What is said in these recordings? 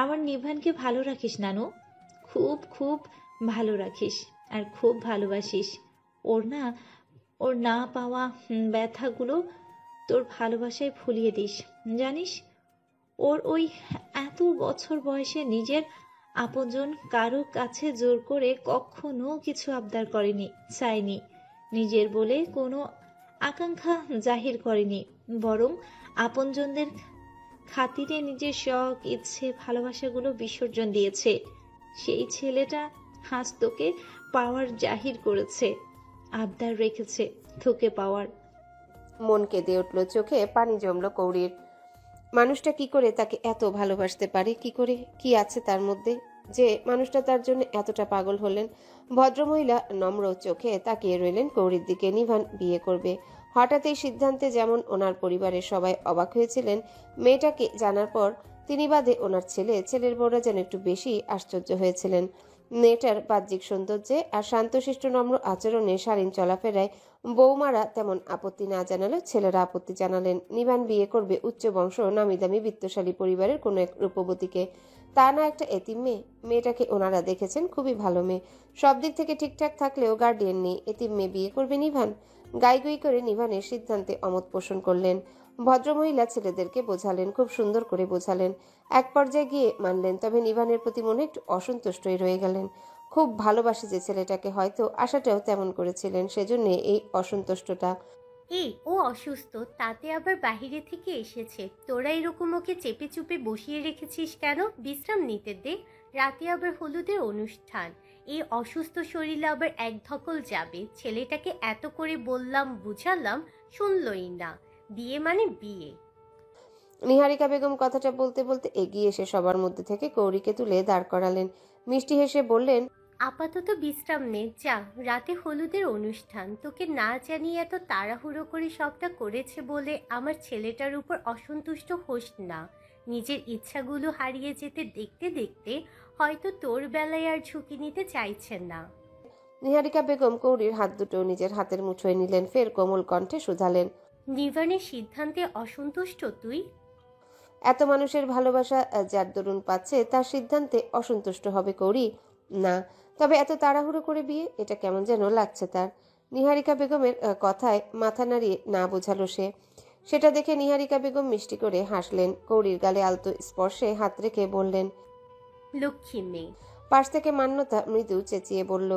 আমার নিভানকে ভালো রাখিস নানু, খুব খুব ভালো রাখিস, আর খুব ভালোবাসিস। ওর না পাওয়া ব্যথাগুলো তোর ভালোবাসায় ভুলিয়ে দিস, জানিস? ওর ওই এত বছর বয়সে নিজের আপনজন কারো কাছে জোর করে কখনো কিছু আবদার করেনি, চায়নি, নিজের বলে কোনো আকাঙ্ক্ষা জাহির করেনি, বরং আপনজনদের খাতিরে নিজের শখ, ইচ্ছে, ভালোবাসাগুলো বিসর্জন দিয়েছে। সেই ছেলেটা আজ তোকে পাওয়ার জাহির করেছে, আবদার রেখেছে তোকে পাওয়ার। মন কেঁদে উঠল, চোখে পানি জমল কৌরির। মানুষটা কি করে তাকে এত ভালোবাসতে পারে? কি করে, কি আছে তার মধ্যে যে মানুষটা তার জন্য এতটা পাগল হলেন? ভদ্রমহিলা নম্র চোখে তাকিয়ে রইলেন কৌরির দিকে। নিভান বিয়ে করবে। হঠাৎ এই সিদ্ধান্তে যেমন ওনার পরিবারের সবাই অবাক হয়েছিলেন, মেয়েটাকে জানার পর তিনি বাদে ওনার ছেলের বউরা যেন একটু বেশি আশ্চর্য হয়েছিলেন। মেয়েটার বাহ্যিক সৌন্দর্যে আর শান্তশিষ্ট নম্র আচরণে, শালীন চলাফেরায় বৌমারা তেমন আপত্তি না জানালেও ছেলেরা আপত্তি জানালেন। নিভান বিয়ে করবে উচ্চ বংশ, নামিদামি বিত্তশালী পরিবারের কোনো এক রূপবতীকে, তা না একটা এতিম মেয়ে। মেয়েটাকে ওনারা দেখেছেন খুবই ভালো মেয়ে, সব দিক থেকে ঠিকঠাক থাকলেও গার্ডিয়ান নেই। এতিম মেয়ে বিয়ে করবে নিভান? গাইগুই করে নিভানের সিদ্ধান্তে অমত পোষণ করলেন। ভদ্রমহিলা ছেলেদেরকে বোঝালেন, খুব সুন্দর করে বোঝালেন। এক পর্যায়ে গিয়ে মানলেন, তবে নিভানের প্রতি মনে একটু অসন্তুষ্টই রয়ে গেলেন। খুব ভালোবাসে যে ছেলেটাকে, হয়তো আশাটাও তেমন করেছিলেন, সেজন্য এই অসন্তুষ্টটা। এই ও অসুস্থ, তাতে আবার বাহিরে থেকে এসেছে, তোরা এরকম ওকে চেপে চুপে বসিয়ে রেখেছিস কেন? বিশ্রাম নিতে দে, রাতে আবার হলুদের অনুষ্ঠান। এই অসুস্থ শরীরে আবার এক ধকল যাবে। ছেলেটাকে এত করে বললাম, বুঝালাম, শুনলই না। বিয়ে মানে বিয়ে। নিহারিকা বেগম কথাটা বলতে বলতে এগিয়ে এসে সবার মধ্যে থেকে কৌরিকে তুলে দাঁড় করালেন। মিষ্টি হেসে বললেন, আপাতত বিশ্রাম নে, যা, রাতে হলুদের অনুষ্ঠান। তোকে না জানিয়ে এত তাড়াহুড়ো করে সবটা করেছে বলে আমার ছেলেটার উপর অসন্তুষ্ট হোস না। নিজের ইচ্ছাগুলো হারিয়ে যেতে দেখতে দেখতে হয়তো তোর বেলায় আর ঝুঁকি নিতে চাইছেন না। নিহারিকা বেগম কৌরির হাত দুটো নিজের হাতের মুঠোয় নিলেন, ফের কোমল কণ্ঠে শুধালেন, নির্বাণের সিদ্ধান্তে অসন্তুষ্ট তুই? এত মানুষের ভালোবাসা যার দরুন পাচ্ছে, তার সিদ্ধান্তে অসন্তুষ্ট হবে কৌরি? না। তবে এত তাড়াহুড়ো করে বিয়ে, এটা কেমন যেন লাগছে তার। নিহারিকা বেগমের কথায় মাথা নাড়িয়ে না বোঝালো সে। সেটা দেখে নিহারিকা বেগম মিষ্টি করে হাসলেন। কৌরির গালে আলতো স্পর্শে হাত রেখে বললেন, লক্ষ্মী মেয়ে। পাশ থেকে মান্যতা মৃদু চেঁচিয়ে বলল,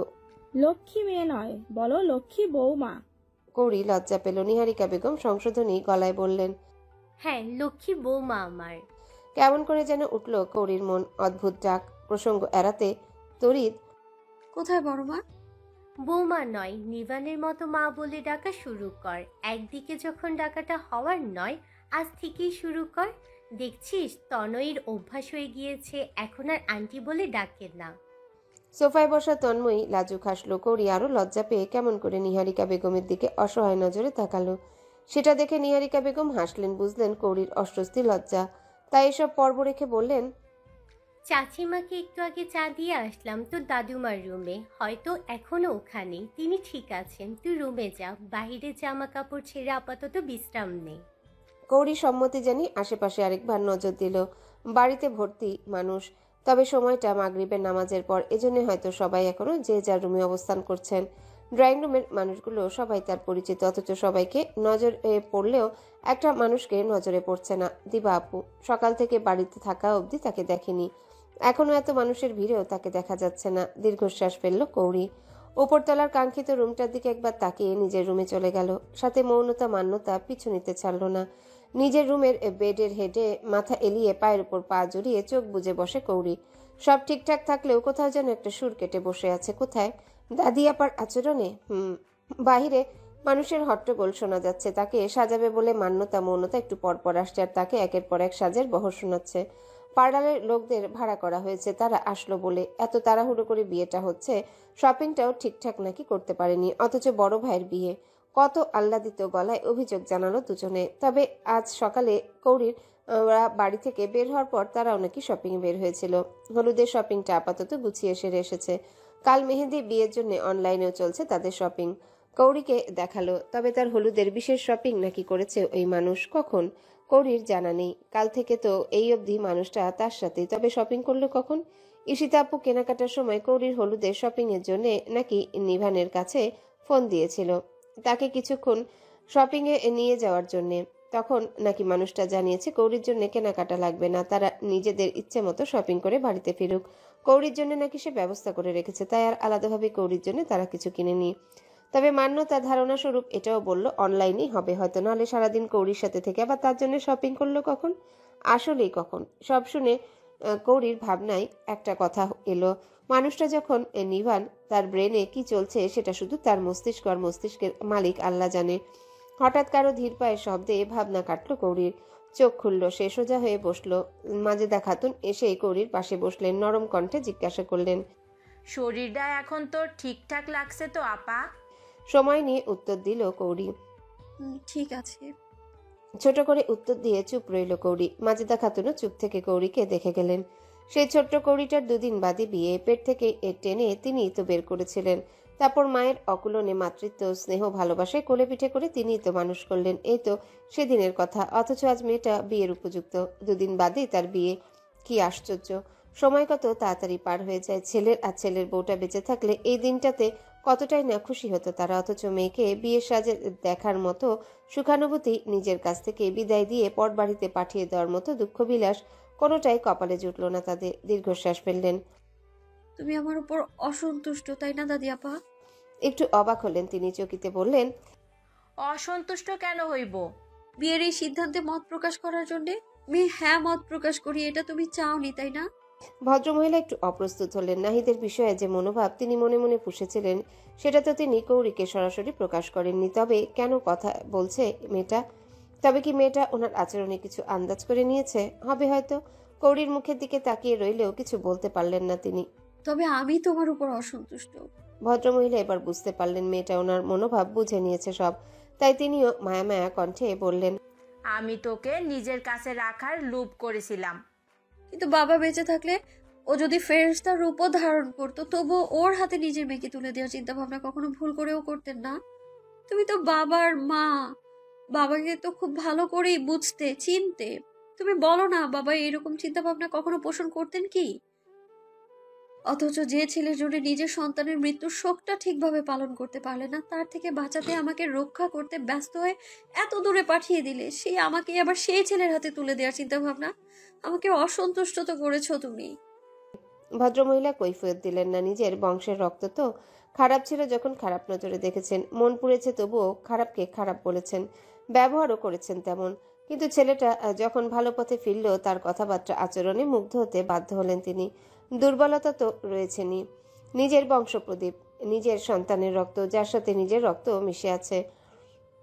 লক্ষ্মী মেয়ে নয়, বলো লক্ষ্মী বৌমা। কৌরি লজ্জা পেল। নিহারিকা বেগম সংশোধনী গলায় বললেন, হ্যাঁ, লক্ষ্মী বৌমা আমার। কেমন করে যেন উঠল কৌরির মন। অদ্ভুত ডাক। প্রসঙ্গ এড়াতে তড়িৎ, কোথায় বড় মা? বৌমা নয়, নিবানের মতো মা বলে ডাকা শুরু কর। একদিকে যখন ডাকাটা হওয়ার নয়, আজ থেকেই শুরু কর। দেখছিস, তনয়ের অভ্যাস হয়ে গিয়েছে, এখন আর আন্টি বলে ডাকে না। সোফায় বসা তন্ময়ী লাজুক হাসলো। কৌরি আরো লজ্জা পেয়ে কেমন করে নিহারিকা বেগমের দিকে অসহায় নজরে তাকালো। সেটা দেখে নিহারিকা বেগম হাসলেন, বুঝলেন কৌরির অস্বস্তি, লজ্জা। তাই এসব পর্ব রেখে বললেন, চাচিমাকে একটু আগে চা দিয়ে আসলাম তোর দাদুমার রুমে, হয়তো এখনো ওখানে। তিনি ঠিক আছেন, তুই রুমে যা, বাইরে জামা কাপড় ছেড়ে আপাতত বিশ্রাম নে। কৌরি সম্মতি জানি আশেপাশে আরেকবার নজর দিল। বাড়িতে ভর্তি মানুষ, তবে সময়টা মাগরিবের নামাজের পর, এজন্য হয়তো সবাই এখনো যে যার রুমে অবস্থান করছেন। ড্রয়িং রুমের মানুষগুলো সবাই তার পরিচিত, অথচ সবাইকে নজরে পড়লেও একটা মানুষকে নজরে পড়ছে না, দিবা আপু। সকাল থেকে বাড়িতে থাকা অবধি তাকে দেখেনি, এখনো এত মানুষের ভিড়েও তাকে দেখা যাচ্ছে না। দীর্ঘশ্বাস ফেলল কৌরি। উপরতলার কাঙ্ক্ষিত রুমটার দিকে একবার তাকিয়ে নিজের রুমে চলে গেল। সাথে মৌনতা মান্যতা পিছু নিতে ছাড়ল না। নিজের রুমের বেডের হেডে মাথা এলিয়ে পায়ের উপর পা জড়িয়ে চোখ বুজে বসে কৌরি। সব ঠিকঠাক থাকলেও কোথাও যেন একটা সুর কেটে বসে আছে। কোথায়? দাদি আপার আচরণে। বাহিরে মানুষের হট্টগোল শোনা যাচ্ছে। তাকে সাজাবে বলে মান্যতা মৌনতা একটু পরপর আসছে, আর তাকে একের পর এক সাজের বহর শোনাচ্ছে। পার্লারের লোকদের ভাড়া করা হয়েছে, তারা আসলো বলে। এত তাড়াহুড়ো করে বিয়েটা হচ্ছে, শপিংটাও ঠিকঠাক নাকি করতে পারেনি, অথচ বড় ভাইয়ের বিয়ে। কত আহ্লাদিত গলায় অভিযোগ জানালো দুজনে। তবে আজ সকালে কৌরির বাড়ি থেকে বের হওয়ার পর তারাও নাকি শপিং বের হয়েছিল। হলুদের শপিংটা আপাতত গুছিয়ে সেরে এসেছে। কাল মেহেদি বিয়ের জন্য অনলাইনেও চলছে তাদের শপিং। কৌরিকে দেখালো, তবে তার হলুদের বিশেষ শপিং নাকি করেছে ওই মানুষ। কখন? কৌরির জানা নেই। কাল থেকে তো এই অবধি মানুষটা তার সাথে, তবে শপিং করলো কখন? ঈশিতা আপু কেনাকাটার সময় কৌরির হলুদের শপিং এর জন্য নাকি নিভানের কাছে ফোন দিয়েছিল তাকে কিছুক্ষণ শপিং এ নিয়ে যাওয়ার জন্য। তখন নাকি মানুষটা জানিয়েছে কৌরির জন্য কেনাকাটা লাগবে না, তারা নিজেদের ইচ্ছে মতো শপিং করে বাড়িতে ফিরুক। কৌরির জন্য নাকি সে ব্যবস্থা করে রেখেছে, তাই আর আলাদাভাবে কৌরির জন্য তারা কিছু কিনেনি। তবে মান্য তার ধারণা স্বরূপ এটাও বলল অনলাইনেই হবে হয়তো, নাহলে সারাদিন কৌরির সাথে থেকে আবার তার জন্য শপিং করলো কখন? আসলেই কখন? সব শুনে কৌরির ভাবনায় একটা কথা এলো, মানুষটা যখন নিভান, তার ব্রেনে কি চলছে সেটা শুধু তার মস্তিষ্ক আর মস্তিষ্কের মালিক আল্লাহ জানে। হঠাৎ কারো ধীর পায়ের শব্দে ভাবনা কাটলো কৌরির। চোখ খুলল, সে সোজা হয়ে বসলো। মাজেদা খাতুন এসে কৌরির পাশে বসলেন, নরম কণ্ঠে জিজ্ঞাসা করলেন, শরীরটা এখন তোর ঠিকঠাক লাগছে তো আপা? সময় নিয়ে উত্তর দিল কৌরি। ঠিক আছে। ছোট করে উত্তর দিয়ে চুপ রইল কৌরি। মাজেদা খাতুনও চুপ থেকে কৌরিকে দেখে গেলেন। সেই ছোট্ট কৌরিটার দুদিন বাদে বিয়ে, পেট থেকে টেনে তিনিই তো বের করেছিলেন। তারপর মায়ের অকুলনে মাতৃত্ব স্নেহ ভালোবাসায় কোলে পিঠে করে তিনিই তো মানুষ করলেন। এই তো সেদিনের কথা, অথচ আজ মেয়েটা বিয়ের উপযুক্ত। দুদিন বাদেই তার বিয়ে। কি আশ্চর্য! সময় কত তাড়াতাড়ি পার হয়ে যায়। ছেলের আর ছেলের বউটা বেঁচে থাকলে এই দিনটাতে কতটাই না খুশি হতো তারা, অথচ মেয়েকে বিয়ের সাজে দেখার মতো সুখানুভূতি, নিজের কাছ থেকে বিদায় দিয়ে পর বাড়িতে পাঠিয়ে দেওয়ার মতো দুঃখবিলাস কোনোটাই কপালে জুটল না তাদের। দীর্ঘশ্বাস ফেললেন। তুমি আমার উপর অসন্তুষ্ট, তাই না দাদি আপা? একটু অবাক হলেন তিনি, চকিতে বললেন, অসন্তুষ্ট কেন হইব? বিয়ের এই সিদ্ধান্তে মত প্রকাশ করার জন্য আমি হ্যাঁ মত প্রকাশ করি, এটা তুমি চাওনি তাই না? ভদ্রমহিলা একটু অপ্রস্তুত হলেন। নাহিদের বিষয়ে যে মনোভাব তিনি মনে মনে পুষেছিলেন সেটা তো তিনি কৌরিকে সরাসরি প্রকাশ করেননি। তবে কেন কথা বলছে মেয়েটা? তবে কি মেয়েটা ওনার আচরণে কিছু আন্দাজ করে নিয়েছে? হবে হয়তো। কৌরির মুখের দিকে তাকিয়ে রইলেও কিছু বলতে পারলেন না তিনি। তবে আমি তোমার উপর অসন্তুষ্ট। ভদ্রমহিলা এবার বুঝতে পারলেন মেয়েটা ওনার মনোভাব বুঝে নিয়েছে সব, তাই তিনিও মায়া মায়া কণ্ঠে বললেন, আমি তোকে নিজের কাছে রাখার লোভ করেছিলাম। কিন্তু বাবা বেঁচে থাকলে ও যদি ফেরেশতার রূপও ধারণ করতো, তবু ওর হাতে নিজের মেয়েকে তুলে দেওয়ার চিন্তা ভাবনা কখনো ভুল করেও করতেন না। তুমি তো বাবার মা, বাবাকে তো খুব ভালো করেই বুঝতে চিনতে। তুমি বলো না বাবা এরকম চিন্তা ভাবনা কখনো পোষণ করতেন কি? অথচ যে ছেলের জন্য নিজের সন্তানের মৃত্যুর শোকটা ঠিকভাবে পালন করতে পারলে না, তার থেকে বাঁচাতে আমাকে রক্ষা করতে ব্যস্ত হয়ে এত দূরে পাঠিয়ে দিলে, সেই আমাকে আবার সেই ছেলের হাতে তুলে দেওয়ার চিন্তা ভাবনা। আমাকে অসন্তুষ্ট তো করেছো তুমি। ভদ্রমহিলা কৈফিয়ত দিলেন না, নিজের বংশের রক্ত তো। খারাপ ছিল যখন খারাপ নজরে দেখেছেন, মন পুড়েছে তবুও খারাপকে খারাপ বলেছেন, ব্যবহারও করেছেন তেমন। কিন্তু ছেলেটা যখন ভালো পথে ফিরল তার কথাবার্তা আচরণে মুগ্ধ হতে বাধ্য হলেন তিনি। দুর্বলতা তো রয়েছেনই। নিজের বংশপ্রদীপ, নিজের সন্তানের রক্ত, যার সাথে নিজের রক্ত মিশে আছে।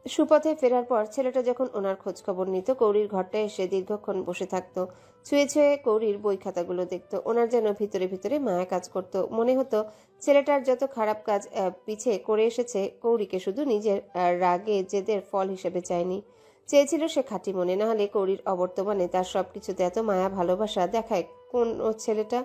সুপথে ফেরার পর ছেলেটা যখন ওনার খোঁজ খবর নিত, কৌরির ঘরটা এসে দীর্ঘক্ষণ বসে থাকতো, ছুঁয়ে ছুঁয়ে কৌরির বই খাতাগুলো দেখতো। ওনার যেন ভিতরে ভিতরে মায়া কাজ করত। মনে হতো ছেলেটার যত খারাপ কাজ পিছে করে এসেছে, কৌরিকে শুধু নিজের রাগে জেদের ফল হিসেবে চায়নি, চেয়েছিল সে খাঁটি মনে। না হলে কৌরির অবর্তমানে তার সবকিছুতে এত মায়া ভালোবাসা দেখায় কোন ও ছেলেটা?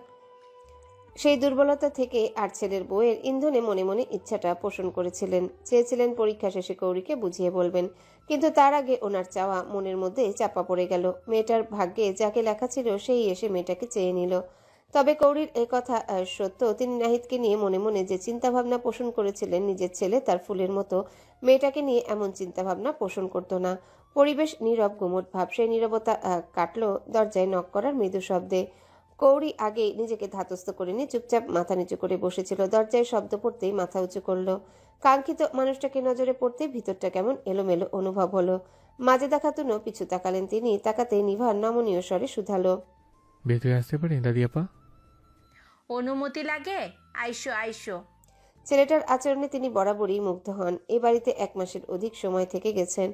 সেই দুর্বলতা থেকে আর ছেলের বউয়ের ইন্ধনে মনে মনে ইচ্ছাটা পোষণ করেছিলেন। চেয়েছিলেন পরীক্ষা শেষে কৌরিকে বুঝিয়ে বলবেন, কিন্তু তার আগে ওনার চাওয়া মনের মধ্যে চাপা পড়ে গেল। মেয়েটার ভাগ্যে যাকে লেখা ছিল সেই এসে মেয়েটাকে চেয়ে নিল। তবে কৌরির এই কথা সত্য, তিনি নাহিদকে নিয়ে মনে মনে যে চিন্তাভাবনা পোষণ করেছিলেন, নিজের ছেলে তার ফুলের মতো, মেয়েটাকে নিয়ে এমন চিন্তাভাবনা পোষণ করত না। পরিবেশ নীরব গুমট ভাব। সেই নীরবতা কাটল দরজায় নক করার মৃদু শব্দে। কৌরি আগেই নিজেকে ধাতস্থ করে নিয়ে চুপচাপ মাথা নিচু করে বসেছিল। দরজায় শব্দ পড়তেই মাথা উঁচু করলো। কাঙ্ক্ষিত মানুষটাকে নজরে পড়তে ভিতরটা কেমন এলোমেলো অনুভব হলো। মাজেদা খাতুনও পিছু তাকালেন তিনি। তাকাতে নিভার নমনীয় স্বরে শুধালো, ভেতরে আসতে পারি দাদি আপা? অনুমতি লাগে? আইসো আইসো। ছেলেটার আচরণে তিনি বরাবরই মুগ্ধ হন। এ বাড়িতে 1 মাসের অধিক সময় থেকে গেছেন।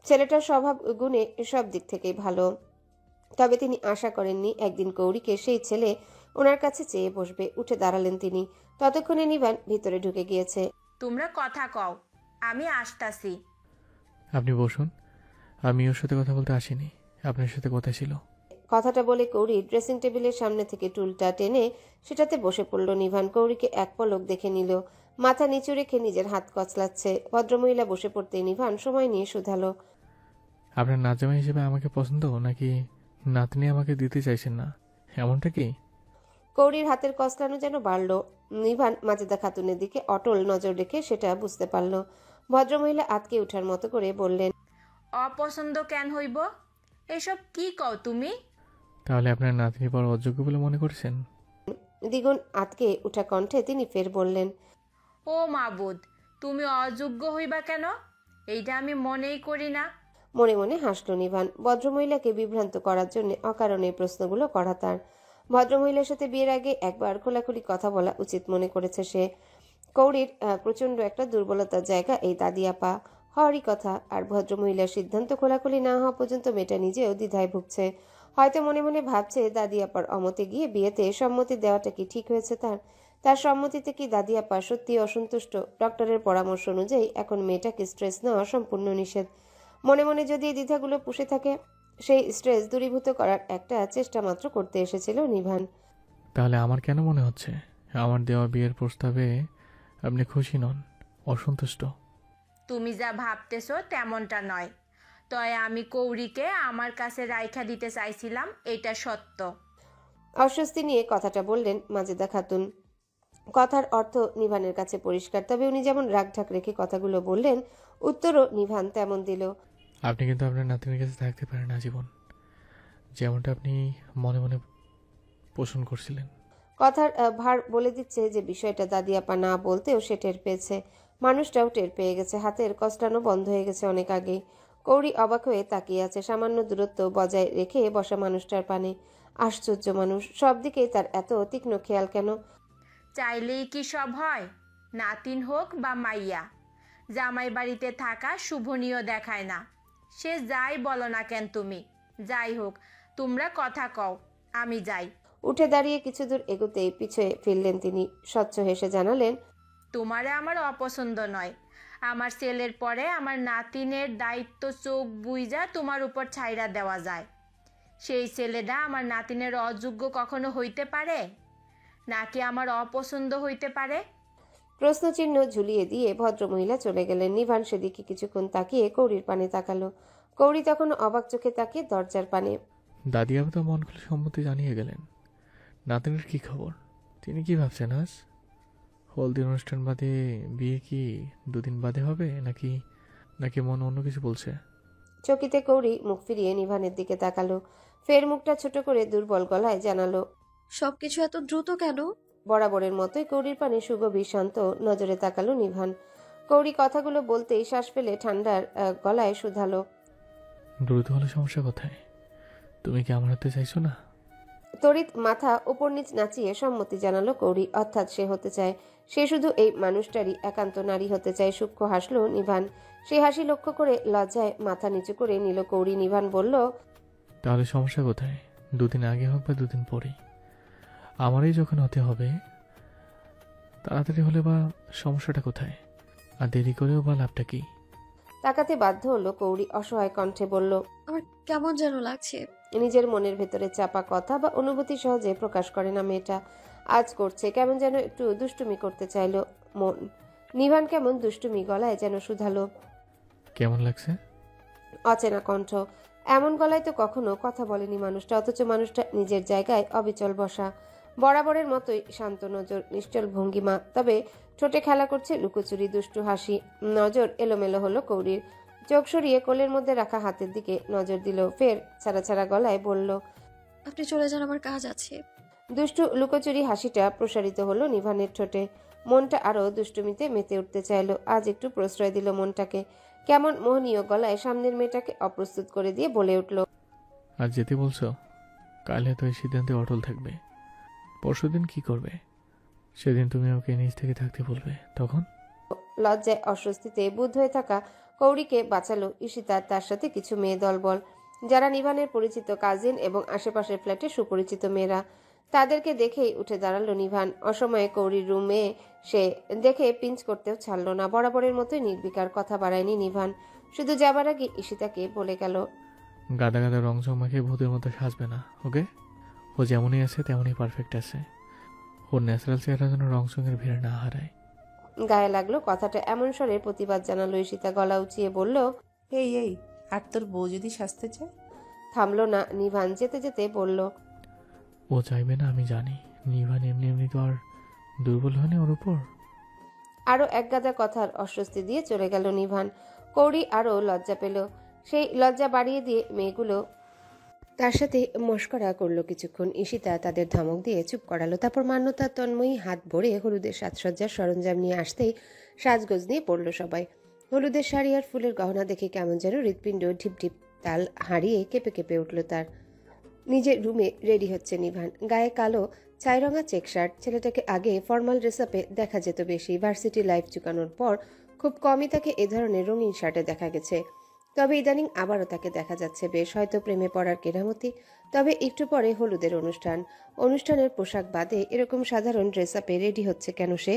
ছেলেটার স্বভাব গুণে সব দিক থেকেই ভালো। তবে তিনি আশা করেননি একদিন কৌরিকে সেই ছেলে ওনার কাছে চেয়ে বসবে। উঠে দাঁড়ালেন তিনি। ততক্ষণে নিভান ভিতরে ঢুকে গিয়েছে। তোমরা কথা কও, আমি আসতাছি। আপনি বসুন, আমি ওর সাথে কথা বলতে আসিনি, আপনার সাথে কথা ছিল। কথাটা বলে কৌরি ড্রেসিং টেবিলের সামনে থেকে টুলটা টেনে সেটাতে বসে পড়ল। নিভান কৌরিকে এক পলক দেখে নিল, মাথা নিচু রেখে নিজের হাত কচলাচ্ছে। ভদ্রমহিলা বসে পড়তে নিভান সময় নিয়ে শুধালো, আপনার নাতজামাই হিসেবে আমাকে পছন্দ, নাকি নাতনি আমাকে দিতে চাইছেন না, এমনটা কি? কৌরির হাতের কসলানো যেন বাড়ল। নিভান মাজেদা খাতুনের দিকে অটল নজর রেখে সেটা বুঝতে পারল। ভদ্রমহিলা আতকে ওঠার মতো করে বললেন, অপছন্দ কেন হইব? এসব কি কও তুমি? তাহলে আপনার নাতনি পর অযোগ্য বলে মনে করছেন? দ্বিগুণ আতকে উঠা কণ্ঠে তিনি ফের বললেন, ও মাবুদ, তুমি অযোগ্য হইবা কেন? এইটা আমি মনেই করি না। মনে মনে হাসল নিভান। ভদ্রমহিলাকে বিভ্রান্ত করার জন্য অকারণে প্রশ্নগুলো করা তার। ভদ্রমহিলার সাথে বিয়ের আগে একবার খোলাখুলি কথা বলা উচিত মনে করেছে সে। কৌরির প্রচন্ড একটা দুর্বলতার জায়গা এই দাদিয়াপা হওয়ারই কথা। আর ভদ্রমহিলার সিদ্ধান্ত খোলাখুলি না হওয়া পর্যন্ত মেয়েটা নিজেও দ্বিধায় ভুগছে। হয়তো মনে মনে ভাবছে দাদিয়াপার অমতে গিয়ে বিয়েতে সম্মতি দেওয়াটা কি ঠিক হয়েছে তার সম্মতিতে কি দাদিয়াপা সত্যি অসন্তুষ্ট? ডক্টরের পরামর্শ অনুযায়ী এখন মেয়েটাকে স্ট্রেস নেওয়া সম্পূর্ণ নিষেধ। মনে মনে যদি এই দ্বিধাগুলো পুষে থাকে, সেই স্ট্রেস দূরীভূত করার একটা চেষ্টা মাত্র করতে এসেছিল নিভান। তাহলে আমার কেন মনে হচ্ছে আমার দেওয়া বিয়ের প্রস্তাবে আপনি খুশি নন, অসন্তুষ্ট? তুমি যা ভাবতেছো তেমনটা নয়। তয় আমি কৌরিকে আমার কাছে রাইখা দিতে চাইছিলাম, এটা সত্য। অস্বস্তি নিয়ে কথাটা বললেন মাজেদা খাতুন। কথার অর্থ নিভানের কাছে পরিষ্কার, তবে উনি যেমন রাগঢাক রেখে কথাগুলো বললেন, উত্তরও নিভান তেমন দিল। আপনি কিন্তু আপনার নাতনির কাছে থাকতে পারেন আজীবন, যেমনটা আপনি মনে মনে পোষণ করছিলেন। কথার ভার বলে দিচ্ছে যে বিষয়টা দাদিয়াপা না বলতেও সে টের পেয়েছে। মানুষটাও টের পেয়ে গেছে। হাতের কষ্টানো বন্ধ হয়ে গেছে অনেক আগেই। কৌরি অবাক হয়ে তাকিয়ে আছে সামান্য দূরত্ব বজায় রেখে বসা মানুষটার পানে। আশ্চর্য মানুষ, সব দিকেই তার এত তীক্ষ্ণ খেয়াল কেন? চাইলেই কি সব হয়? নাতিন হোক বা মাইয়া, জামাই বাড়িতে থাকা শুভনীয় দেখায় না। সে যাই বলো না কেন তুমি। যাই হোক, তোমরা কথা কও, আমি যাই। উঠে দাঁড়িয়ে কিছু দূর এগোতেই পিছে ফিরলেন তিনি। স্বচ্ছ হেসে জানালেন, তোমারে আমার অপছন্দ নয়। আমার ছেলের পরে আমার নাতিনের দায়িত্ব চোখ বুইজা তোমার উপর ছাইরা দেওয়া যায়। সেই ছেলেটা আমার নাতিনের অযোগ্য কখনো হইতে পারে, নাকি আমার অপছন্দ হইতে পারে? প্রশ্নচিহ্ন ঝুলিয়ে দিয়ে ভদ্রমহিলা চলে গেলেন। নিভান সেদিকে কিছুক্ষণ তাকিয়ে কৌরির পানে তাকালো। কৌরি তখন অবাক চোখে তাকিয়ে দরজার পানে। দাদিয়াবু তো মন খুলে সম্মতি জানিয়ে গেলেন। নাতনির কি খবর? তিনি কি ভাবছেন আজ? হলদির অনুষ্ঠান বাদে বিয়ে কি 2 দিন বাদে হবে, নাকি নাকি মন অন্য কিছু বলছে? চকিতে কৌরি মুখ ফিরিয়ে নিভানের দিকে তাকালো। ফের মুখটা ছোট করে দুর্বল গলায় জানালো, সবকিছু এত দ্রুত কেন? বরাবরের মতোই কৌরির পানে সুগভীর শান্ত নজরে তাকালো নিভান। কৌরি কথাগুলো বলতেই শ্বাস ফেলে ঠান্ডার গলায় শুধালো, দ্রুত হলে সমস্যা কোথায়? তুমি কি আমার হাতে চাইছো না? তড়িৎ মাথা উপর নিচ নাচিয়ে সম্মতি জানালো কৌরি। অর্থাৎ সে হতে চায়, সে শুধু এই মানুষটারই একান্ত নারী হতে চায়। সূক্ষ্ম হাসলো নিভান। সে হাসি লক্ষ্য করে লজ্জায় মাথা নিচু করে নিল কৌরি। নিভান বলল, তাহলে সমস্যা কোথায়? 2 দিন আগে হোক বা 2 দিন পরেই, আমারই যখন হতে হবে, তাড়াতাড়ি হলে বা সমস্যাটা কোথায়? আর দেরি করেও বা লাভটা কি? তাকাতে বাধ্য হলো কৌরি। অসহায় কণ্ঠে বলল, আমার কেমন যেন লাগছে। নিজের মনের ভেতরে চাপা কথা বা অনুভূতি সহজে প্রকাশ করে না মেয়েটা। আজ করছে, কেমন যেন একটু দুষ্টুমি করতে চাইলো মন। নিভান কেমন দুষ্টুমি গলায় যেন শুধালো, কেমন লাগছে? অচেনা কণ্ঠ। এমন গলায় তো কখনো কথা বলেনি মানুষটা, অথচ মানুষটা নিজের জায়গায় অবিচল বসা। বরাবরের মতোই শান্ত নজর, নিশ্চল ভঙ্গিমা, তবে ঠোঁটে খেলা করছে লুকোচুরি দুষ্টু হাসি। নজর এলোমেলো হলো কৌরির। চোখ সরিয়ে কোলের মধ্যে রাখা হাতের দিকে নজর দিল। ফের ছাড়া ছাড়া গলায় বলল, আপনি চলে যান, আমার কাজ আছে। দুষ্টু লুকোচুরি হাসিটা প্রসারিত হলো নিভানের ঠোঁটে। মনটা আরো দুষ্টুমিতে মেতে উঠতে চাইলো। আজ একটু প্রশ্রয় দিল মনটাকে। কেমন মোহনীয় গলায় সামনের মেয়েটাকে অপ্রস্তুত করে দিয়ে বলে উঠল, আজ যেতে বলছো? কাল হয়তো এই সিদ্ধান্তে অটল থাকবে। পরশুদিন কি করবে? সেদিন তুমি ওকে নিজ থেকে থাকতে বলবে, তখন? লজ্জায় অস্বস্তিতে বুধ হয়ে থাকা কৌরিকে বাঁচালো ঈশিতা। তার সাথে কিছু মেয়ে দলবল, যারা নিভানের পরিচিত কাজিন এবং আশেপাশের ফ্ল্যাটে সুপরিচিত মেয়েরা। তাদেরকে দেখেই উঠে দাঁড়ালো নিভান। অসময়ে কৌরির রুমে সে দেখে পিঞ্চ করতেও ছাড়ল না। বরাবরের মতোই নির্বিকার, কথা বাড়ায়নি নিভান। শুধু যাবার আগে ঈশিতাকে বলে গেল, গাদা গাদা রং চমাকে ভূতের মতো সাজবে না, ওকে? ও যেমনই আছে তেমনই পারফেক্ট আছে। ওর ন্যাচারাল চেহারা যেন রং চঙের ভিড়ে না হারায়। গায়ে লাগলো কথাটা। এমন স্বরে প্রতিবাদ জানালো ঈশিতা। গলা উঁচিয়ে বলল, এই আর তোর বউ যদি সাজতে চায়? থামলো না নিভান, যেতে যেতে বলল, ও চাইবে না আমি জানি। নিভান এমনি এমনি তো আর দুর্বল হয়নি ওর উপর। আরো একগাদা কথার অস্বস্তি দিয়ে চলে গেল নিভান। কৌড়ি আরো লজ্জা পেল। সেই লজ্জা বাড়িয়ে দিয়ে মেয়েগুলো তার সাথে মশকরা করলো কিছুক্ষণ। ঈশিতা তাদের ধমক দিয়ে চুপ করালো। তারপর মান্যতা তন্ময়ী হাত ভরে হলুদের সাজসজ্জার সরঞ্জাম নিয়ে আসতেই সাজগোজ নিয়ে পড়ল সবাই। হলুদের শাড়ি আর ফুলের গহনা দেখে কেমন যেন হৃৎপিণ্ড ঢিপ ঢিপ তাল হারিয়ে কেঁপে কেঁপে উঠল তার। নিজের রুমে রেডি হচ্ছে নিভান। গায়ে কালো ছাইরঙা চেক শার্ট। ছেলেটাকে আগে ফর্মাল ড্রেস আপে দেখা যেত বেশি। ভার্সিটি লাইফ চুকানোর পর খুব কমই তাকে এ ধরনের রঙিন শার্টে দেখা গেছে। তবে ইদানিং আবারও তাকে দেখা যাচ্ছে বেশ, হয়তো প্রেমে পড়ার কেরামতি। তবে একটু পরে হলুদের অনুষ্ঠানের পোশাক বাদে এরকম সাধারণ ড্রেস আপে রেডি হচ্ছে কেন সে?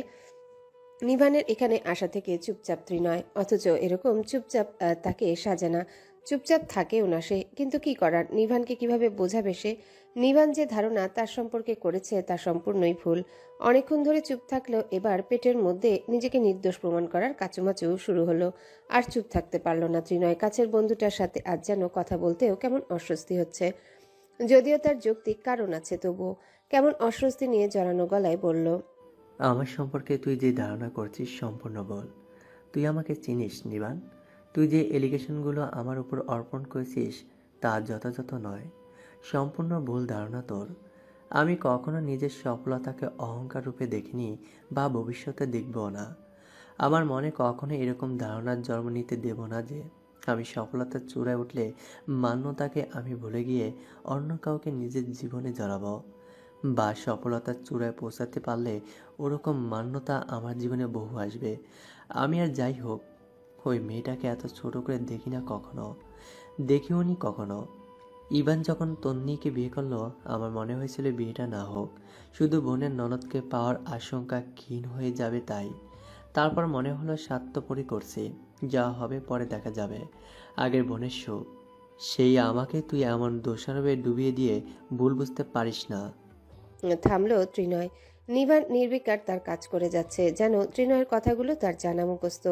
নিভানের এখানে আসা থেকে চুপচাপ ত্রিনয়, অথচ এরকম চুপচাপ তাকে সাজে না, চুপচাপ থাকেও না সে। কিন্তু কি করার, নিভানকে কিভাবে বোঝাবে সে? নিভান যে ধারণা তার সম্পর্কে করেছে তা সম্পূর্ণই ভুল। অনেকক্ষণ ধরে চুপ থাকলেও এবার পেটের মধ্যে নিজেকে নির্দোষ প্রমাণ করার কাচুমাচু শুরু হলো। আর চুপ থাকতে পারল না ত্রিনয়। কাছের বন্ধুটার সাথে আজ যেন কথা বলতেও কেমন অস্বস্তি হচ্ছে। যদিও তার যৌক্তিক কারণ আছে, তবুও কেমন অস্বস্তি নিয়ে জড়ানো গলায় বলল, আমার সম্পর্কে তুই যে ধারণা করছিস সম্পূর্ণ বল। তুই আমাকে চিনিস নিবান? তুই যে এলিগেশনগুলো আমার উপর অর্পণ করেছিস তা যথাযথ নয়, সম্পূর্ণ ভুল ধারণা তোর। আমি কখনো নিজের সফলতাকে অহংকার রূপে দেখিনি বা ভবিষ্যতে দেখবও না। আমার মনে কখনো এরকম ধারণার জন্ম নিতে দেব না যে আমি সফলতার চূড়ায় উঠলে মান্যতাকে আমি ভুলে গিয়ে অন্য কাউকে নিজের জীবনে জড়াবো, বা সফলতার চূড়ায় পৌঁছাতে পারলে ওরকম মান্যতা আমার জীবনে বহু আসবে। আমি আর যাই হোক, ওই মেয়েটাকে এত ছোট করে দেখি না কখনো, দেখিও নি কখনো। ইভান যখন তন্নিকে বিয়ে করলো আমার মনে হয়েছিল বিয়েটা না হোক, শুধু বোনের ননদকে পাওয়ার আশঙ্কা ক্ষীণ হয়ে যাবে তাই। তারপর মনে হলো স্বার্থপরই করছি, যা হবে পরে দেখা যাবে। আগের বোনের সুখ, সেই আমাকে তুই এমন দোষারোপে ডুবিয়ে দিয়ে ভুল বুঝতে পারিস না। থামলো ত্রিনয়। নিভান নির্বিকার তার কাজ করে যাচ্ছে, যেন ত্রিনয়ের কথাগুলো তার জানা মুখস্থ।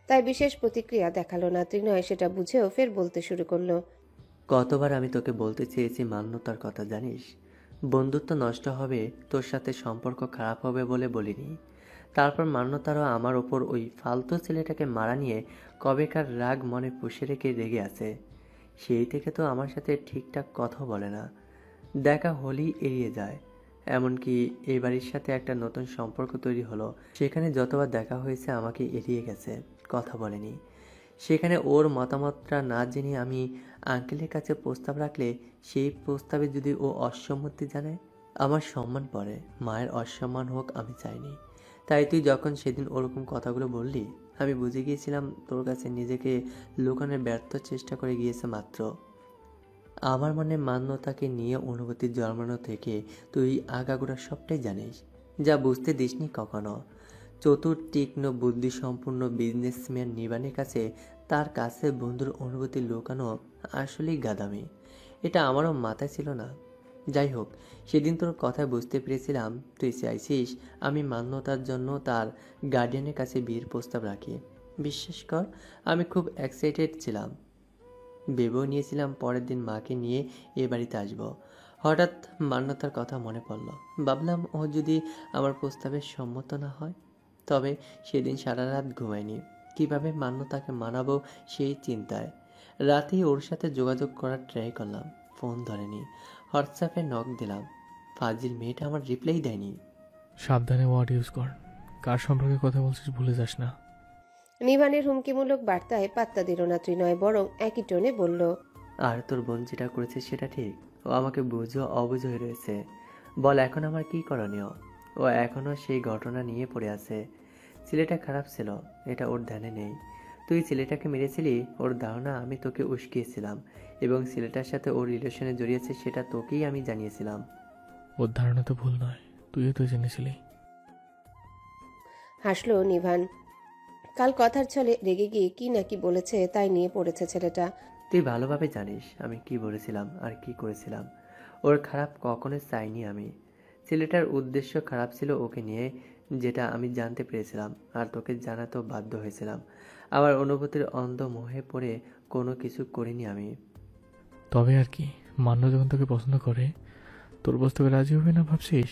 তাই বিশেষ প্রতিক্রিয়া দেখালো না ত্রিনয়, সেটা বুঝেও ফের বলতে শুরু করলো, কতবার আমি তোকে বলতে চেয়েছি মান্যতার কথা জানিস? বন্ধুত্ব নষ্ট হবে, তোর সাথে সম্পর্ক খারাপ হবে বলে বলিনি। তারপর মান্যতারও আমার ওপর ওই ফালতু ছেলেটাকে মারা নিয়ে কবেকার রাগ মনে পুষে রেখে রেগে আছে। সেই থেকে তো আমার সাথে ঠিকঠাক কথা বলে না, দেখা হলেই এড়িয়ে যায়। এমনকি এই বাড়ির সাথে একটা নতুন সম্পর্ক তৈরি হলো, সেখানে যতবার দেখা হয়েছে আমাকে এড়িয়ে গেছে, কথা বলেনি। সেখানে ওর মতামতটা না জেনে আমি আঙ্কেলের কাছে প্রস্তাব রাখলে সেই প্রস্তাবে যদি ও অসম্মতি জানায়, আমার সম্মান পড়ে। মায়ের অসম্মান হোক আমি চাইনি। তাই তুই যখন সেদিন ওরকম কথাগুলো বললি আমি বুঝে গিয়েছিলাম তোর কাছে নিজেকে লুকানোর ব্যর্থ চেষ্টা করে গিয়েছে মাত্র। আমার মনে মান্যতাকে নিয়ে অনুভূতি জন্মানো থেকে তুই আগাগোড়া সবটাই জানিস, যা বুঝতে দিসনি কখনো। চতুর তীক্ষ্ণ বুদ্ধিসম্পন্ন বিজনেসম্যান নিবানের কাছে তার কাছে বন্ধুর অনুভূতি লুকানো আসলেই গাদামি। এটা আমারও মাথায় ছিল না। যাই হোক, সেদিন তোর কথা বুঝতে পেরেছিলাম তুই চাইছিস আমি মান্যতার জন্য তার গার্ডিয়ানের কাছে বিয়ের প্রস্তাব রাখি। বিশ্বাস কর, আমি খুব এক্সাইটেড ছিলাম, ভেবেও নিয়েছিলাম পরের দিন মাকে নিয়ে এ বাড়িতে আসবো। হঠাৎ মান্যতার কথা মনে পড়ল। ভাবলাম ও যদি আমার প্রস্তাবে সম্মত না হয়, তবে সেদিন সারা রাত ঘুমাইনি। কিভাবে মান্যতাকে মানাবো সেই চিন্তায় রাতেই ওর সাথে যোগাযোগ করার ট্রাই করলাম, ফোন ধরেনি। হোয়াটসঅ্যাপে নক দিলাম, ফাজিল মেয়েটা আমার রিপ্লাই দেয়নি। সাবধানে ওয়ার্ড ইউজ কর, কার সম্পর্কে কথা বলছিস ভুলে যাস না। নিভানের হুমকিমূলক বার্তায় পাত্তা দিল না ত্রিনয়, বরং একই টোনে বলল, আর তোর বোন যেটা করেছে সেটা ঠিক, ও আমাকে বুঝো অবুঝ হয়ে রয়েছে। বল এখন আমার কি করণীয়? ও এখনও সেই ঘটনা নিয়ে পড়ে আছে। ছেলেটা খারাপ ছিল, এটা ওর ধ্যানে নেই। তুই ছেলেটাকে মেরেছিলি, ওর ধারণা আমি তোকে উস্কিয়েছিলাম এবং ছেলেটার সাথে ওর রিলেশনে জড়িয়েছে সেটা তোকেই আমি জানিয়েছিলাম। ওর ধারণা তো ভুল নয়, তুইও তো জেনেছিলি। হাসলো নিভান। কাল কথার ছলে রেগে গিয়ে কি নাকি বলেছে তাই নিয়ে পড়েছে ছেলেটা। তুই ভালোভাবে জানিস আমি কি বলেছিলাম আর কি করেছিলাম। ওর খারাপ কখনোই চাইনি আমি। ছেলেটার উদ্দেশ্য খারাপ ছিল ওকে নিয়ে, যেটা আমি জানতে পেরেছিলাম আর তোকে জানাতেও বাধ্য হয়েছিলাম। আবার অনুভূতির অন্ধ মোহে পড়ে কোনো কিছু করিনি আমি। তবে আর কি, মান্য যখন তোকে পছন্দ করে তোর প্রস্তাবে রাজি হবে না ভাবছিস?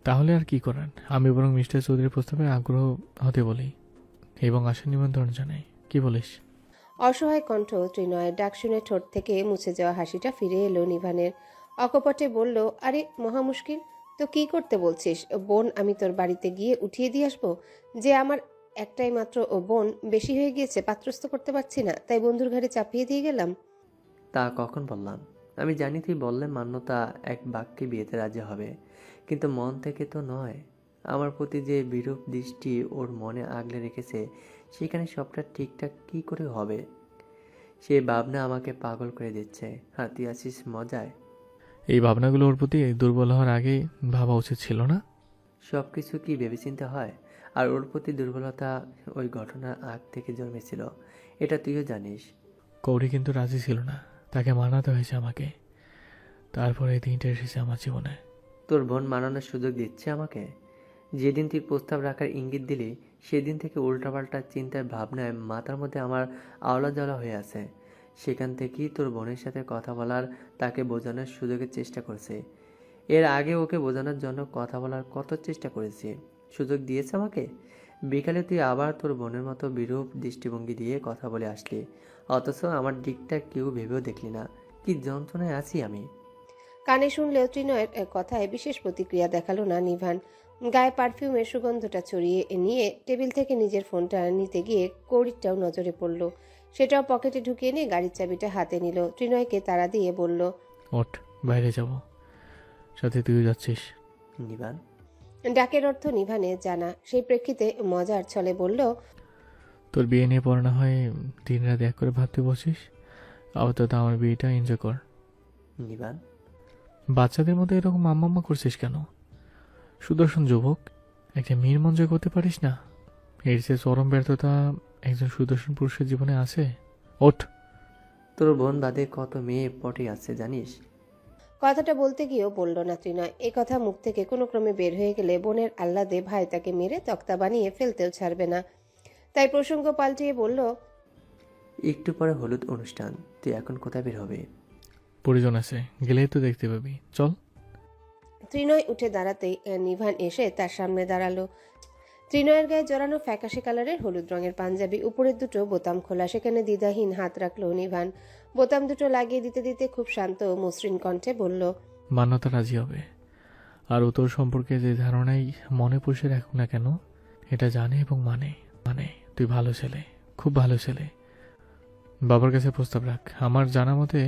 তাহলে আর কি করার, আমি বরং মিস্টার চৌধুরীর প্রস্তাবে আগ্রহ হতে বলি এবং আশা নিমন্ত্রণ জানাই। কি বলিস? অসহায় কণ্ঠ ত্রিনয়ের ডাক শুনে ঠোঁট থেকে মুছে যাওয়া হাসিটা ফিরে এলো নিভানের। অকপটে বলল, আরে মহা মুশকিল, তো কি করতে বলছিস? বোন আমি তোর বাড়িতে গিয়ে উঠিয়ে দিয়ে আসবো? যে আমার একটাই মাত্র বোন, বেশি হয়ে গিয়েছে, পাত্রস্থ করতে পারছি না, তাই বন্ধুর ঘাড়ে চাপিয়ে দিয়ে গেলাম? তা কখন বললাম? আমি জানি তুই বললে মান্যতা এক বাক্যে বিয়েতে রাজি হবে, কিন্তু মন থেকে তো নয়। আমার প্রতি যে বিরূপ দৃষ্টি ওর মনে আগলে রেখেছে, সেখানে সবটা ঠিকঠাক কি করে হবে? সে ভাবনা আমাকে পাগল করে দিচ্ছে। আর তুই আছিস মজায়। এই ভাবনাগুলো ওর প্রতি দুর্বল হওয়ার আগেই ভাবা উচিত ছিল না? সব কিছু কি ভেবেচিন্তে হয়? আর ওর প্রতি দুর্বলতা ওই ঘটনার আগ থেকে জন্মেছিল, এটা তুইও জানিস। কৌরি কিন্তু রাজি ছিল না, তাকে মানাতে হয়েছে আমাকে। তারপরে এই দিনটা এসেছে আমার জীবনে। তোর বোন মানানোর সুযোগ দিচ্ছে আমাকে? যেদিন তুই প্রস্তাব রাখার ইঙ্গিত দিলি, সেদিন থেকে উল্টাপাল্টা চিন্তার ভাবনায় মাথার মধ্যে আমার আওলা জ্বলা হয়ে আছে। সেখান থেকেই তোর বোনের সাথে কথা বলার, তাকে বোঝানোর সুযোগের চেষ্টা করছে। এর আগে ওকে বোঝানোর জন্য কথা বলার কত চেষ্টা করেছি, সুযোগ দিয়েছে আমাকে। বিকালে তুই আবার তোর বোনের মতো বিরূপ দৃষ্টিভঙ্গি দিয়ে কথা বলে আসলি, অথচ আমার দিকটা কেউ ভেবেও দেখলি না। কি যন্ত্রণায় আছি আমি। কানে শুনলেও ত্রিনয়ের কথায় বিশেষ প্রতিক্রিয়া দেখালো না নিভান। গায়ে পারফিউমের সুগন্ধটা ছড়িয়ে নিয়ে টেবিল থেকে নিজের ফোনটা নিতে গিয়ে কৌরিটাও নজরে পড়ল। সেটাও পকেটে ঢুকিয়ে নিয়ে গাড়ির চাবিটা হাতে নিল। ত্রিনয়কে তাড়া দিয়ে বলল, ওঠ, বাইরে যাব, সাথে তুইও যাচ্ছিস। নিবান? ডাকের অর্থ নিভানে জানা। সেই প্রেক্ষিতে মজার ছলে বলল, তোর বিয়ে নিয়ে পড়া না হয় দিন রাত এক করে ভাবতে বসিস, আপাতত আমার বিয়েটা এনজয় কর। নিবান? বাচ্চাদের মতো এরকম মাম্মা করছিস কেন? সুদর্শন যুবক, একটা মেয়ের মন জয় করতে পারিস না? এর চেয়ে চরম ব্যর্থতা একজন সুদর্শন পুরুষের জীবনে আছে। ওঠ। তোর বোন বাদে কত মেয়ে পটে আছে জানিস? কথাটা বলতে গিয়েও বলল না ত্রিনয়। এ কথা মুখ থেকে কোনো ক্রমে বের হয়ে গেলে বোনের আহ্লাদে ভাই তাকে মেরে তক্তা বানিয়ে ফেলতেও ছাড়বে না। তাই প্রসঙ্গ পাল্টিয়ে বলল, একটু পরে হলুদ অনুষ্ঠান, তুই এখন কোথায় বের হবে? পরিজন আছে, গেলেই তো দেখতে পাবি, চল। ত্রিনয় উঠে দাঁড়াতেই নিভান এসে তার সামনে দাঁড়ালো। ত্রিনয়ের গায়ে জড়ানো ফ্যাকাশে কালারের হলুদ রঙের পাঞ্জাবি, উপরের দুটো বোতাম খোলা। সেখানে দ্বিধাহীন হাত রাখলো নিভান। বোতাম দুটো লাগিয়ে দিতে দিতে খুব শান্ত মসৃণ কণ্ঠে বলল, মান্যতা রাজি হবে। আর ও তোর সম্পর্কে যে ধারণাই মনে পুষে রাখুক না কেন, এটা জানে এবং মানে মানে তুই ভালো ছেলে, খুব ভালো ছেলে। বাবার কাছে প্রস্তাব রাখ। আমার জানা মতে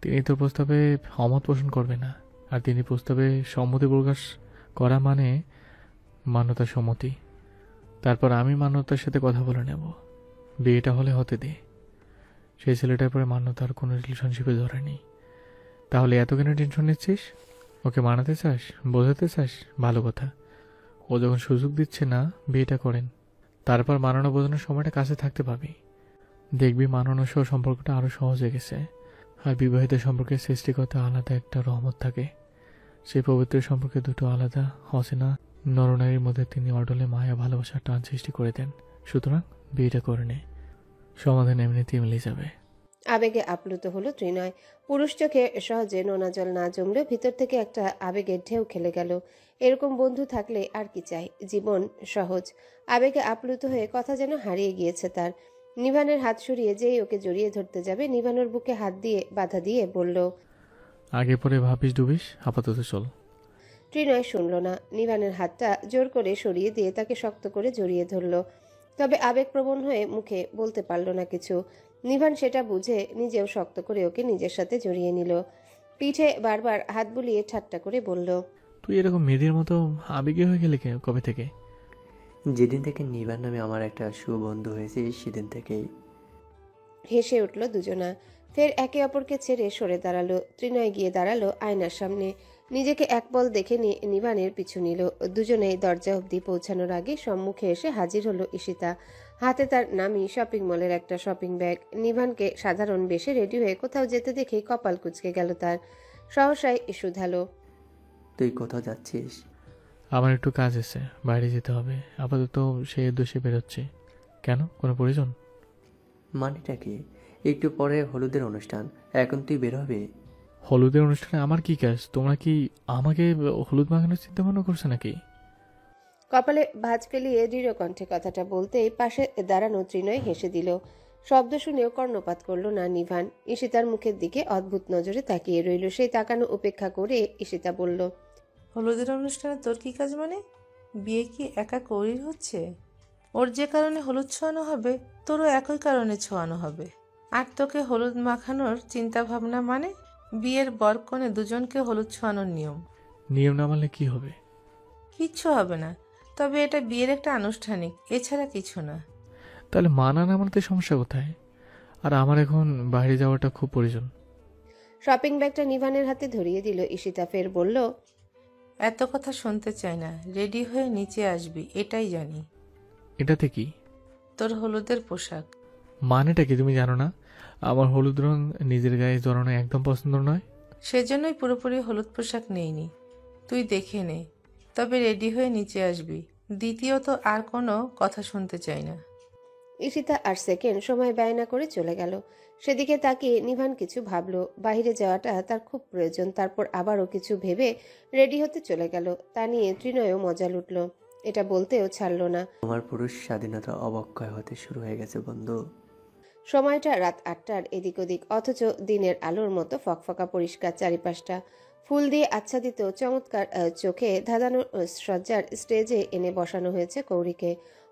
তিনি তোর প্রস্তাবে অমত পোষণ করবে না, আর তিনি প্রস্তাবে সম্মতি প্রকাশ করা মানে মান্যতার সম্মতি। তারপর আমি মান্যতার সাথে কথা বলে নেব, বিয়েটা হলে হতে দে। সেই ছেলেটার পরে মান্যতার কোনো রিলেশনশিপে ধরেনি। তাহলে এত কেন টেনশন নিচ্ছিস? ওকে মানাতে চাস, বোঝাতে চাস, ভালো কথা। ও যখন সুযোগ দিচ্ছে না, বিয়েটা করেন। তারপর মানানো বোঝানোর সময়টা কাছে থাকতে পাবি। দেখবি মানানো সহ সম্পর্কটা আরও সহজ হয়ে গেছে। আর বিবাহিত সম্পর্কের সৃষ্টিকতা আলাদা একটা রহমত থাকে। সেই পবিত্র সম্পর্কে দুটো আলাদা অচেনা নরনারীর মধ্যে তিনি অডলে মায়া ভালোবাসার টান সৃষ্টি করে দেন। সুতরাং বিয়েটা করে নে, সমাধান এমনিতেই মিলে যাবে। আবেগে আপ্লুত হলো ত্রিনয়। পুরুষ চোখে সহজে নোনা জল না জমলেও ভিতর থেকে একটা আবেগের ঢেউ খেলে গেল। এরকম বন্ধু থাকলে আর কি চাই, জীবন সহজ। আবেগে আপ্লুত হয়ে কথা যেন হারিয়ে গিয়েছে তার। নিভানের হাত সরিয়ে যেই ওকে জড়িয়ে ধরতে যাবে, নিভানোর বুকে হাত দিয়ে বাধা দিয়ে বলল, আগে পরে ভাবিস ডুবিস, আপাতত চল। ত্রিনয় শুনল না। নিভানের হাতটা জোর করে সরিয়ে দিয়ে তাকে শক্ত করে জড়িয়ে ধরল। তবে আবেগপ্রবণ হয়ে মুখে বলতে পারল না কিছু। নিভান সেটা বুঝে নিজেও শক্ত করে ওকে নিজের সাথে জড়িয়ে নিল। পিঠে বারবার হাত বুলিয়ে ঠাট্টা করে বলল, তুই এরকম মেয়েদের মতো আবেগী হয়ে গেলে কবে থেকে? যেদিন থেকে নিবান নামে আমার একটা সুবন্ধু হয়েছে, সেদিন থেকেই। হেসে উঠল দুজনা। ফের একে অপরকে ছেড়ে সরে দাঁড়ালো। ত্রিনয় গিয়ে দাঁড়ালো আয়নার সামনে। নিজেকে এক পল দেখে নিয়ে নিবানের পিছু নিল। দুজনেই দরজা অবধি পৌঁছানোর আগে সম্মুখে এসে হাজির হলো ঈশিতা। হাতে তার নামি শপিং মলের একটা শপিং ব্যাগ। নিভানকে সাধারণ বেশে রেডি হয়ে কোথাও যেতে দেখে কপাল কুঁচকে গেল তার। সহসাই শুধালো, তুই কোথাও যাচ্ছিস? আমার একটু কাজ আছে, বাইরে যেতে হবে। আপাতত সেই উদ্দেশ্যে বেরোচ্ছি। কেন, কোনো প্রয়োজন? মানেটা কি? একটু পরে হলুদের অনুষ্ঠান, এখন তুই বের হবে? হলুদের অনুষ্ঠানে আমার কি কাজ? তোমরা কি আমাকে হলুদ মাখানোর চিন্তা ভাবনা করছো নাকি? কপালে ভাঁজ ফেলিয়ে দৃঢ় কণ্ঠে কথাটা বলতেই পাশে দাঁড়ানো ত্রিনয় হেসে দিল। শব্দ শুনেও কর্ণপাত করল না নিভান। ঈশিতার মুখের দিকে অদ্ভুত নজরে তাকিয়ে রইল। সেই তাকানো উপেক্ষা করে ঈশিতা বলল, হলুদের অনুষ্ঠানে তোর কি কাজ মানে? বিয়ে কি একা কৌরির হচ্ছে? ওর যে কারণে হলুদ ছোঁয়ানো হবে, তোরও একই কারণে ছোঁয়ানো হবে। আর তোকে হলুদ মাখানোর চিন্তা ভাবনা মানে? বিয়ের বর কনে দুজনকে হলুদ ছোঁয়ানোর নিয়ম। নিয়ম না মানলে কি হবে? কিচ্ছু হবে না, তবে এটা বিয়ের একটা আনুষ্ঠানিক, এছাড়া কিছু না। তাহলে মানা না মানাতে সমস্যা কোথায়? আর আমার এখন বাইরে যাওয়াটা খুব প্রয়োজন। শপিং ব্যাগটা নিভানের হাতে ধরিয়ে দিল ঈশিতা। ফের বলল, এত কথা শুনতে চাই না, রেডি হয়ে নিচে আসবি, এটাই জানি। এটাতে কি? তোর হলুদের পোশাক। মানেটা কি তুমি জানো না? আমার হলুদ রং নিজের গায়ে জড়ানো একদম পছন্দ নয়। সেজন্যই পুরোপুরি হলুদ পোশাক নেইনি, তুই দেখে নে। তবে রেডি হয়ে নিচে আসবি। দ্বিতীয়ত আর কোনো কথা শুনতে চাই না। ঈশিতা আর সেকেন্ড সময় ব্যয় না করে চলে গেল। সেদিকে তাকিয়ে নিভান কিছু ভাবল। বাইরে যাওয়াটা তার খুব প্রয়োজন। তারপর আবারও কিছু ভেবে রেডি হতে চলে গেল। তা নিয়ে ত্রিনয়ও মজা লুটল। এটা বলতেও ছাড়ল না। তোমার পুরুষ স্বাধীনতা অবক্ষয় হতে শুরু হয়ে গেছে বন্ধু। সময়টা রাত 8টার এদিক ওদিক, অথচ দিনের আলোর মতো ফকফকা পরিষ্কার চারিপাশটা। ফুল দিয়ে আচ্ছাদিত চমৎকার চোখে ধাঁধানো সজ্জার স্টেজে এনে বসানো হয়েছে কৌরিকে।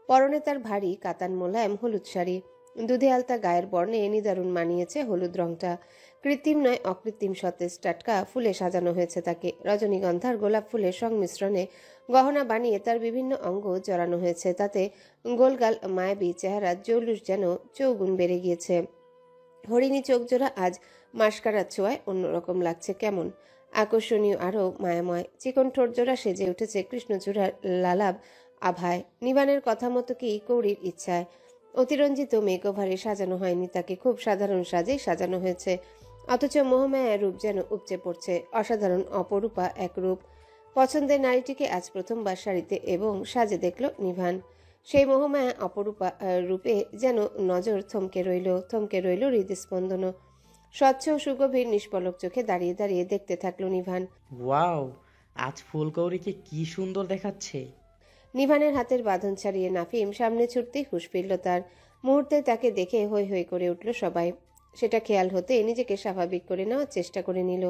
পরনে তার ভারী কাতান মোলায়েম হলুদ শাড়ি। দুধে আলতা গায়ের বর্ণে নিদারুণ মানিয়েছে হলুদ রংটা। কৃত্রিম নয়, অকৃত্রিম সতেজ টাটকা ফুলে সাজানো হয়েছে তাকে। রজনীগন্ধার গোলাপ ফুলের সংমিশ্রণে গহনা বানিয়ে তার বিভিন্ন অঙ্গ জড়ানো হয়েছে। তাতে গোলগাল মায়াবী চেহারা জৌলুস যেন চৌগুণ বেড়ে গিয়েছে। হরিণী চোখজোড়া আজ মাস্কারার ছোঁয়ায় অন্যরকম লাগছে কেমন, আকর্ষণীয় আরও মায়াময়। চিকন ঠোঁটজোড়া সেজে উঠেছে কৃষ্ণচূড়ার লালাব আভায়। নিবানের কথা মতো কি কৌরির ইচ্ছায় অতিরঞ্জিত মেকওভারে সাজানো হয়নি তাকে, খুব সাধারণ সাজেই সাজানো হয়েছে। অথচ মোহমায়া রূপ যেন উপচে পড়ছে। অসাধারণ অপরূপা এক রূপ। পছন্দের নারীটিকে আজ প্রথমবার শাড়িতে এবং সাজে দেখল নিভান। সেই মোহমায়া অপরূপা রূপে যেন নজর থমকে রইল হৃদস্পন্দনও। স্বচ্ছ ও সুগভীর নিষ্পলক চোখে দাঁড়িয়ে দাঁড়িয়ে দেখতে থাকলো নিভান। ওয়াও, আজ ফুলকৌরিকে কি সুন্দর দেখাচ্ছে। নিভানের হাতের বাঁধন ছাড়িয়ে নাফিম সামনে ছুটতেই হুঁশ ফিরল তার। মুহূর্তে তাকে দেখে হৈ হৈ করে উঠল সবাই। সেটা খেয়াল হতে নিজেকে স্বাভাবিক করে নেওয়ার চেষ্টা করে নিল,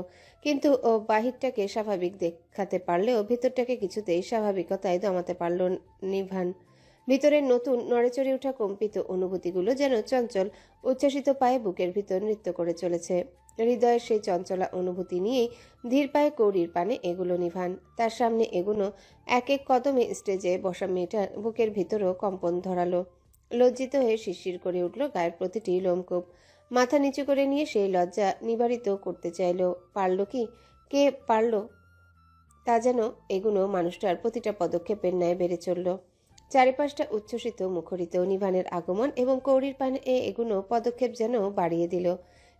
কিন্তু ও বাহিরটাকে স্বাভাবিক দেখাতে পারলেও ভিতরটাকে কিছুতেই স্বাভাবিকতায় দমাতে পারল নিভান। ভিতরের নতুন নড়েচড়ে ওঠা কম্পিত অনুভূতিগুলো যেন চঞ্চল উচ্ছ্বাসিত পায়ে বুকের ভিতর নৃত্য করে চলেছে। হৃদয়ের সেই চঞ্চলা অনুভূতি নিয়েই ধীর পায়ে কৌরির পানে এগুলো নিভান। তার সামনে এগুলো এক এক কদমে স্টেজে বসা মেয়েটার বুকের ভিতরও কম্পন ধরালো। লজ্জিত হয়ে শিরশির করে উঠল গায়ের প্রতিটি লোমকূপ। মাথা নিচু করে নিয়ে সেই লজ্জা নিবারিত করতে চাইল। পারল কি? কে পারল? তা যেন এগুলো মানুষটার প্রতিটা পদক্ষেপের ন্যায় বেড়ে চলল। চারিপাশটা উচ্ছ্বসিত মুখরিত। নিভানের আগমন এবং কৌরির পানে এগুলো পদক্ষেপ যেন বাড়িয়ে দিল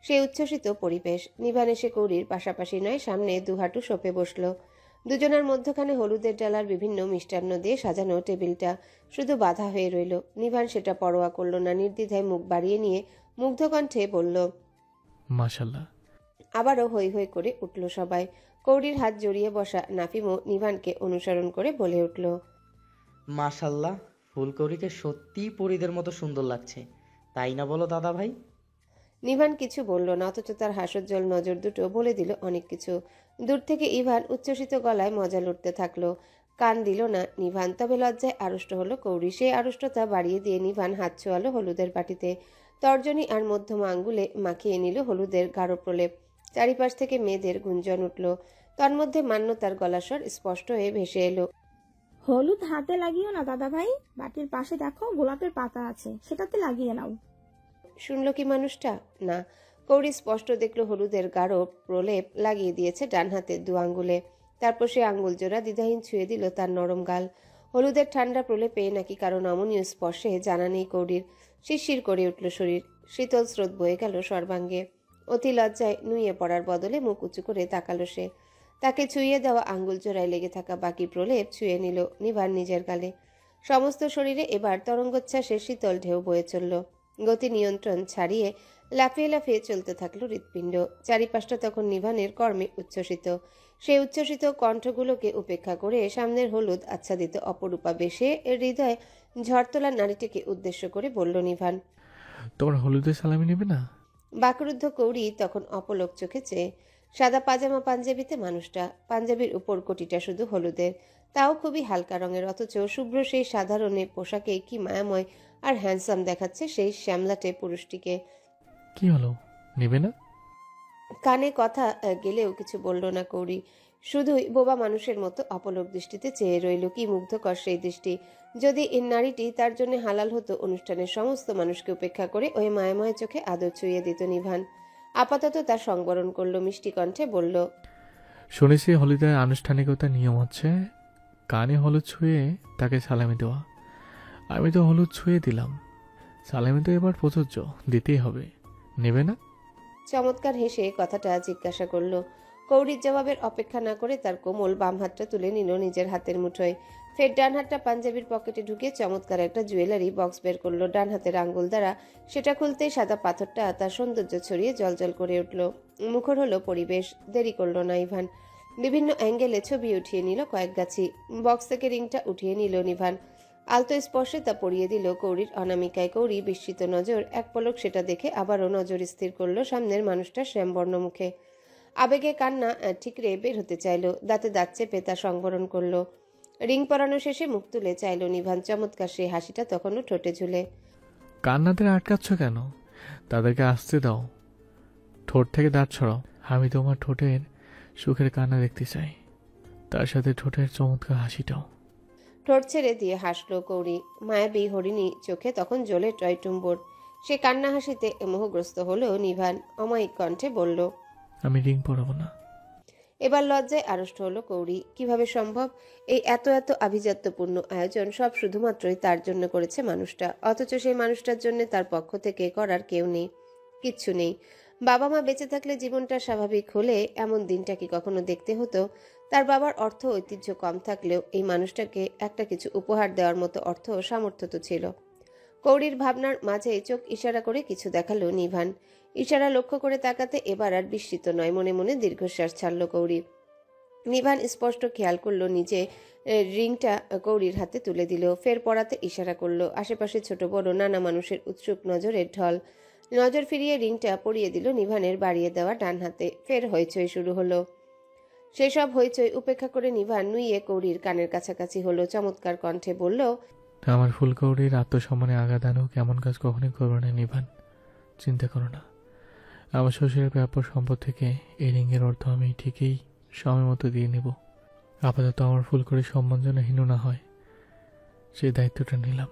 সেই উচ্ছ্বসিত পরিবেশ। নিভান এসে কৌরির পাশাপাশি নয়, সামনে দুহাঁটু সঁপে বসল। দুজনের মধ্যখানে হলুদের ডালার বিভিন্ন মিষ্টান্ন দিয়ে সাজানো টেবিলটা শুধু বাধা হয়ে রইল। নিভান সেটা পরোয়া করল না। নির্দ্বিধায় মুখ বাড়িয়ে নিয়ে মুগ্ধ কণ্ঠে বলল, মাশাল্লাহ। আবারও হৈ হৈ করে উঠল সবাই। কৌরির হাত জড়িয়ে বসা নাফিমও নিভানকে অনুসরণ করে বলে উঠল, মাশাল্লাহ, ফুলকৌরিকে সত্যিই পরীদের মতো সুন্দর লাগছে, তাই না বলো দাদা ভাই? নিভান কিছু বলল না, অথচ তার হাস্যোজ্জ্বল নজর দুটো বলে দিল অনেক কিছু। দূর থেকে ইভান উচ্ছ্বসিত গলায় মজা লুটতে থাকলো। কান দিল না নিভান, তবে লজ্জায় আড়ষ্ট হলো কৌরি। সেই আড়ষ্টতা বাড়িয়ে দিয়ে নিভান হাত ছোঁয়ালো হলুদের বাটিতে। তর্জনী আর মধ্যমা আঙ্গুলে মাখিয়ে নিল হলুদের গাঢ় প্রলেপ। চারিপাশ থেকে মেয়েদের গুঞ্জন উঠল। তন্মধ্যে মান্যতার গলাস্বর স্পষ্ট হয়ে ভেসে এলো, হলুদ হাতে লাগিও না দাদা ভাই, বাটির পাশে দেখো গোলাপের পাতা আছে, সেটাতে লাগিয়ে নাও। শুনল কি মানুষটা? না। কৌরি স্পষ্ট দেখলো হলুদের গাঢ় প্রলেপ লাগিয়ে দিয়েছে ডান হাতের দু আঙ্গুলে। তারপর সে আঙ্গুল জোড়া দ্বিধাহীন ছুঁয়ে দিল তার নরম গাল। হলুদের ঠান্ডা প্রলেপে নাকি কারো নমনীয় স্পর্শে জানা নেই কৌরির। শিরশির করে উঠল শরীর। শীতল স্রোত বয়ে গেল সর্বাঙ্গে। অতি লজ্জায় নুয়ে পড়ার বদলে মুখ উঁচু করে তাকালো সে। তাকে ছুঁয়ে দেওয়া আঙ্গুল জোড়ায় লেগে থাকা বাকি প্রলেপ ছুঁয়ে নিল নিভান নিজের গালে। সমস্ত শরীরে এবার তরঙ্গোচ্ছ্বাসের শীতল ঢেউ বয়ে চলল। গতি নিয়ন্ত্রণ ছাড়িয়ে লাফিয়ে লাফিয়ে চলতে থাকলো হৃৎপিণ্ড। চারিপাশটা তখন নিভানের কর্মে উচ্ছ্বসিত। সেই উচ্ছ্বসিত কণ্ঠগুলোকে উপেক্ষা করে সামনের হলুদ আচ্ছাদিত অপরূপা বেশে হৃদয়ে ঝড় তোলা নারীটিকে উদ্দেশ্য করে বলল নিভান। তোমার হলুদের সালামি নেবে না? বাকরুদ্ধ কৌরি তখন অপলক চোখে চেয়ে। সাদা পাজামা পাঞ্জাবিতে মানুষটা, পাঞ্জাবির উপর কোটিটা শুধু হলুদের, তাও খুবই হালকা রঙের, অথচ শুভ্র সেই সাধারণে পোশাকে কি মায়াময় আর হ্যান্ডসাম দেখাচ্ছে সেই শ্যামলাটে পুরুষটিকে। কি হলো, নেবে না? কানে কথা গেলেও কিছু বলল না কৌরি, শুধুই বোবা মানুষের মতো অপলক দৃষ্টিতে চেয়ে রইল। কি মুগ্ধকর সেই দৃষ্টি! যদি এই নারীটি তার জন্য হালাল হতো, অনুষ্ঠানের সমস্ত মানুষকে উপেক্ষা করে ওই মায়াময় চোখে আদর ছুঁয়ে দিত নিভান। আপাতত তার সংবরণ করলো, মিষ্টি কণ্ঠে বলল, শুনেছি হলুদের আনুষ্ঠানিকতার নিয়ম হচ্ছে কানে হলুদ ছুঁয়ে তাকে সালামি দেওয়া। আমি তো হলুদ ছুঁয়ে দিলাম, সালামি তো এবার প্রযোজ্য, দিতেই হবে। নেবে না? চমৎকার হেসে কথাটা জিজ্ঞাসা করলো। কৌরির জবাবের অপেক্ষা না করে তার কোমল বাম হাতটা তুলে নিল নিজের হাতের মুঠোয়। ফের ডান হাতটা পাঞ্জাবির পকেটে ঢুকে চমৎকার একটা জুয়েলারি বক্স বের করলো। ডান হাতের আঙ্গুল দ্বারা সেটা খুলতেই সাদা পাথরটা তার সৌন্দর্য ছড়িয়ে জলজল করে উঠল। মুখর হলো পরিবেশ। দেরি করলো না ইভান। বিভিন্ন অ্যাঙ্গেলে ছবি উঠিয়ে নিল কয়েক গাছি। বক্স থেকে রিংটা উঠিয়ে নিল নিভান। আলতো স্পর্শে তা পরিয়ে দিল কৌরির অনামিকায়। কৌরি বিস্মিত নজর এক পলক সেটা দেখে আবারও নজর স্থির করলো সামনের মানুষটার শ্যামবর্ণ মুখে। আবেগে কান্না ঠিকরে বের হতে চাইল, দাঁতে দাঁত চেপে তা সংবরণ করলো। রিং পরানো শেষে মুখ তুলে চাইল নিভান। চমৎকার সেই হাসিটা তখনও ঠোঁটে ঝুলে। কান্নাদের আটকাচ্ছ কেন? তাদেরকে আসতে দাও, ঠোঁট থেকে দাঁত ছড়াও। আমি তোমার ঠোঁটের সুখের কান্না দেখতে চাই, তার সাথে ঠোঁটের চমৎকার হাসিটাও। ঠোঁট ছেড়ে দিয়ে হাসলো কৌরি। মায়াবী হরিণী চোখে তখন জ্বলে টয়টুম্বর। সে কান্না হাসিতে মোহগ্রস্ত হলো নিভান। অমায়িক কণ্ঠে বলল, আমি রিং পরাবো না। এবার লজ্জায় আড়ষ্ট হলো কৌরি। কিভাবে সম্ভব? এই এত এত আভিজাত্যপূর্ণ আয়োজন সব শুধুমাত্রই তার জন্য করেছে মানুষটা, অথচ সেই মানুষটার জন্য তার পক্ষ থেকে করার কেউ নেই, কিচ্ছু নেই। বাবা মা বেঁচে থাকলে জীবনটা স্বাভাবিক হলে এমন দিনটা কি কখনো দেখতে হতো? তার বাবার অর্থ ঐতিহ্য কম থাকলেও এই মানুষটাকে একটা কিছু উপহার দেওয়ার মতো অর্থ ও সামর্থ্য তো ছিল। কৌরির ভাবনার মাঝে চোখ ইশারা করে কিছু দেখালো নিভান। ইশারা লক্ষ্য করে তাকাতে এবার আর বিস্মিত নয়, মনে মনে দীর্ঘশ্বাস ছাড়ল কৌরি। নিভান স্পষ্ট খেয়াল করলো নিজে রিংটা কৌরির হাতে তুলে দিল। ফের পড়াতে ইশারা করলো। আশেপাশে ছোট বড় নানা মানুষের উৎসুক নজরের ঢল। নজর ফিরিয়ে রিংটা পরিয়ে দিল নিভানের বাড়িয়ে দেওয়া ডান হাতে। ফের হইচই শুরু হলো। সেসব হইচই উপেক্ষা করে নিভান নুইয়ে কৌরির কানের কাছাকাছি হলো। চমৎকার কণ্ঠে বলল, আমার ফুলকৌড়ির আত্মসম্মানে আঘাত আনো এমন কাজ কখনোই করবে না নিভান। চিন্তা করো না, আমার শ্বশুরের ব্যাপার সম্পদ থেকে এই রিংয়ের অর্থ আমি ঠিকই সময় মতো দিয়ে নেব। আপাতত আমার ফুলকৌড়ির সম্মান যেন হীন না হয়, সেই দায়িত্বটা নিলাম।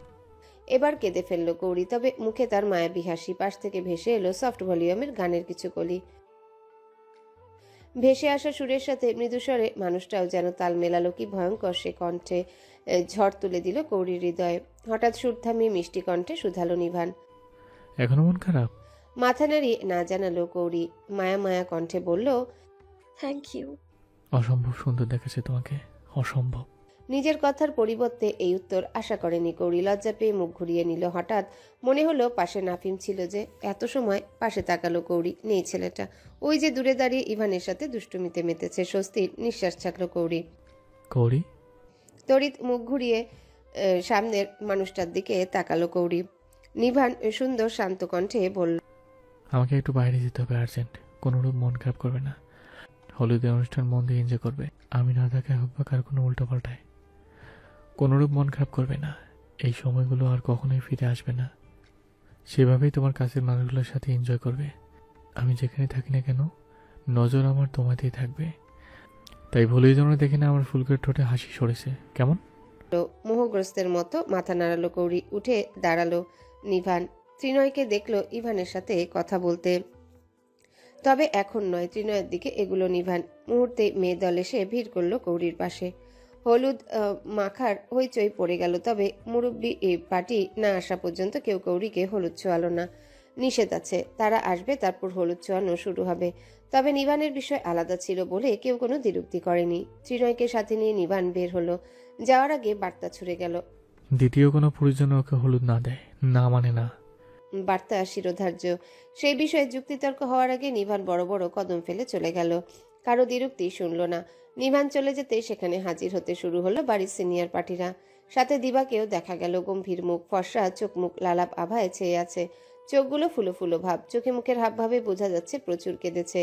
এবার কেঁদে ফেললো কৌরি, তবে মুখে তার মায়াবী হাসি। পাশ থেকে ভেসে এলো সফট ভলিউমের গানের কিছু কলি। ভেসে আসা সুরের সাথে মৃদুস্বরে মানুষটাও যেন তাল মেলালো। কি ভয়ঙ্কর সে কণ্ঠে! ঝড় তুলে দিল কৌরির হৃদয়ে। হঠাৎ সুর থামিয়ে মিষ্টি কণ্ঠে শুধালো নিভান। এখনো মন খারাপ? মাথা নাড়িয়ে না জানালো কৌরি। মায়া মায়া কণ্ঠে বলল, থ্যাংক ইউ। অসম্ভব সুন্দর দেখাচ্ছে তোমাকে, অসম্ভব। নিজের কথার পরিবর্তে এই উত্তর আশা করেনি কৌরি। লজ্জা পেয়ে মুখ ঘুরিয়ে নিল। হঠাৎ মনে হলো পাশে নাফিম ছিল যে। এত সময় পাশে তাকালো কৌরি, নেই ছেলেটা। ওই যে দূরে দাঁড়িয়ে ইভানের সাথে দুষ্টুমিতে মেতেছে। স্বস্তির নিঃশ্বাস ছাড়ল কৌরি। কৌরি? তড়িৎ মুখ ঘুরিয়ে সামনের মানুষটার দিকে তাকালো কৌরি। নিভান সুন্দর শান্ত কণ্ঠে বলল, আমাকে একটু বাইরে যেতে হবে আর্জেন্ট। কোনোরূপ মন খারাপ করবে না, হলুদের অনুষ্ঠান মন দিয়ে এনজয় করবে। আমি না থাকায় হোক বা কার কোনো উল্টো পাল্টায়, কোনোরূপ মন খারাপ করবে না। এই সময়গুলো আর কখনোই ফিরে আসবে না। সেভাবেই তোমার কাছের মানুষগুলোর সাথে এনজয় করবে। আমি যেখানে থাকি না কেন, নজর আমার তোমাতেই থাকবে। তাই ভুলেই যেন দেখে না আমার ফুলকের ঠোঁটে হাসি সরেছে। কেমন? মোহগ্রস্তের মতো মাথা নাড়ালো কৌরি। উঠে দাঁড়ালো নিভান। ত্রিনয়কে দেখলো ইভানের সাথে কথা বলতে, তবে এখন নয়। ত্রিনয়ের দিকে এগুলো নিভান। মুহূর্তে মেয়ে দল এসে ভিড় করলো কৌরির পাশে। হলুদ মাখার হইচই পড়ে গেল, তবে মুরব্বী পার্টি না আসা পর্যন্ত কেউ কৌরিকে হলুদ ছোঁয়ালো না। নিষেধ আছে, তারা আসবে তারপর হলুদ ছোঁয়ানো শুরু হবে। তবে নিভানের বিষয় আলাদা ছিল বলে কেউ কোনো দ্বিরুক্তি করেনি। ত্রিনয়কে সাথে নিয়ে নিভান বের হলো। যাওয়ার আগে বার্তা ছুড়ে গেল, দ্বিতীয় কোনো পুরুষ যেন ওকে হলুদ না দেয়, না মানে না। বার্তা শিরোধার্য। সেই বিষয়ে যুক্তিতর্ক হওয়ার আগে নিভান বড় বড় কদম ফেলে চলে গেল। কারো দ্বিরুক্তি শুনল না। নিভান চলে যেতে সেখানে হাজির হতে শুরু হলো বাড়ির সিনিয়র পার্টিরা। সাথে দিবাকেও দেখা গেল। গম্ভীর মুখ, ফর্সা চোখ মুখ লালাপ আভায় ছেয়ে আছে, চোখগুলো ফুলো ফুলো ভাব, চোখে মুখের হাবভাবে বোঝা যাচ্ছে প্রচুর কেঁদেছে।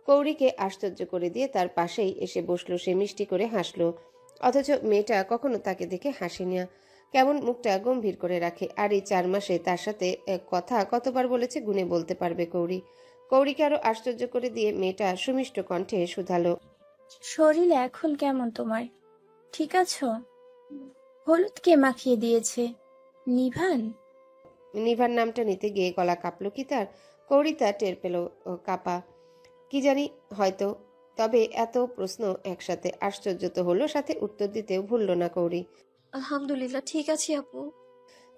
কৌরিকে আশ্চর্য করে দিয়ে তার পাশেই এসে বসলো সে, মিষ্টি করে হাসলো। অথচ মেয়েটা কখনো তাকে দেখে হাসেনি। কেমন মুখটা গম্ভীর করে রাখে। আর এই 4 মাসে তার সাথে কথা কতবার বলেছে গুণে বলতে পারবে কৌরি। কৌরিকে আরো আশ্চর্য করে দিয়ে মেয়েটা সুমিষ্ট কণ্ঠে শুধালো, শরীর এখন কেমন তোমার? ঠিক আছো? হলুদ কে মাখিয়ে দিয়েছে? নিভান? নিভার নামটা নিতে গিয়ে গলা কাঁপলো কি তার? কৌরি তা টের পেল কাঁপা। কি জানি, হয়তো। তবে এত প্রশ্ন একসাথে, আশ্চর্য তো হলো, সাথে উত্তর দিতেও ভুলল না কৌরি। আলহামদুলিল্লাহ ঠিক আছি আপু।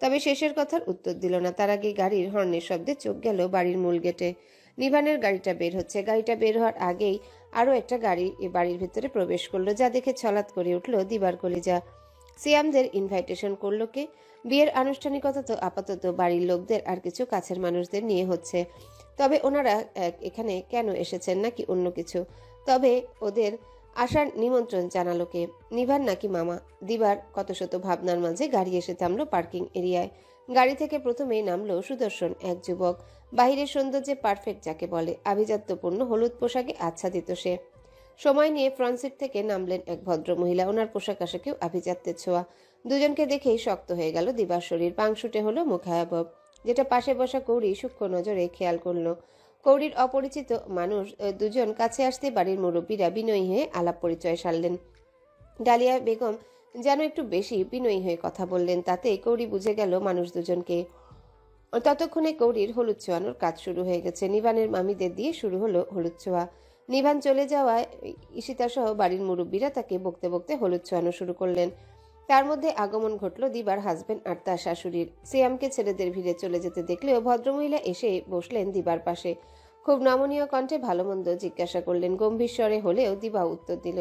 তবে শেষের কথার উত্তর দিল না। তার আগে গাড়ির হর্নের শব্দে চোখ গেল বাড়ির মূল গেটে। নিভানের গাড়িটা বের হচ্ছে। গাড়িটা বের হওয়ার আগেই আরো একটা গাড়ি বাড়ির ভিতরে প্রবেশ করলো, যা দেখে ছলাৎ করে উঠল দিবার কলিজা। সিয়ামদের ইনভাইটেশন করলো কে? বিয়ের আনুষ্ঠানিকতা তো আপাতত বাড়ির লোকদের আর কিছু কাছের মানুষদের নিয়ে হচ্ছে। তবে ওনারা এখানে কেন এসেছেন নাকি অন্য কিছু? তবে ওদের আসার নিমন্ত্রণ জানালো কে? নিভান নাকি মামা? দিবার কত শত ভাবনার মাঝে গাড়ি এসে থামলো পার্কিং এরিয়ায়। গাড়ি থেকে প্রথমেই নামলো সুদর্শন এক যুবক। বাহিরের সৌন্দর্যে পারফেক্ট যাকে বলে, আভিজাত্যপূর্ণ হলুদ পোশাকে আচ্ছাদিত সে। সময় নিয়ে ফ্রন্ট সিট থেকে নামলেন এক ভদ্র মহিলা। ওনার পোশাক আশাকেও আভিজাত্যের ছোঁয়া। দুজনকে দেখেই শক্ত হয়ে গেল দিবার শরীর। পাংশুটে হলো মুখায়াবব, যেটা পাশে বসা কৌরি সূক্ষ্ম নজরে খেয়াল করলো। কৌরির অপরিচিত মানুষ দুজন কাছে আসতে বাড়ির মুরব্বীরা বিনয়ী হয়ে আলাপ পরিচয় সারলেন। ডালিয়া বেগম যেন একটু বেশি বিনয়ী হয়ে কথা বললেন, তাতে কৌরি বুঝে গেল মানুষ দুজনকে। ততক্ষণে কৌরির হলুদ ছোঁয়ানোর কাজ শুরু হয়ে গেছে। নিভানের মামিদের দিয়ে শুরু হলো হলুদ ছোঁয়া। নিভান চলে যাওয়ায় ঈশিতা সহ বাড়ির মুরব্বীরা তাকে বকতে বকতে হলুদ ছোঁয়ানো শুরু করলেন। তার মধ্যে আগমন ঘটল দিবার হাজবেন্ড আর তার শাশুড়ির। সিয়ামকে ছেলেদের ভিড়ে চলে যেতে দেখলেও ভদ্রমহিলা এসে বসলেন দিবার পাশে। খুব নমনীয় কণ্ঠে ভালো মন্দ জিজ্ঞাসা করলেন। গম্ভীর স্বরে হলেও দিবা উত্তর দিল,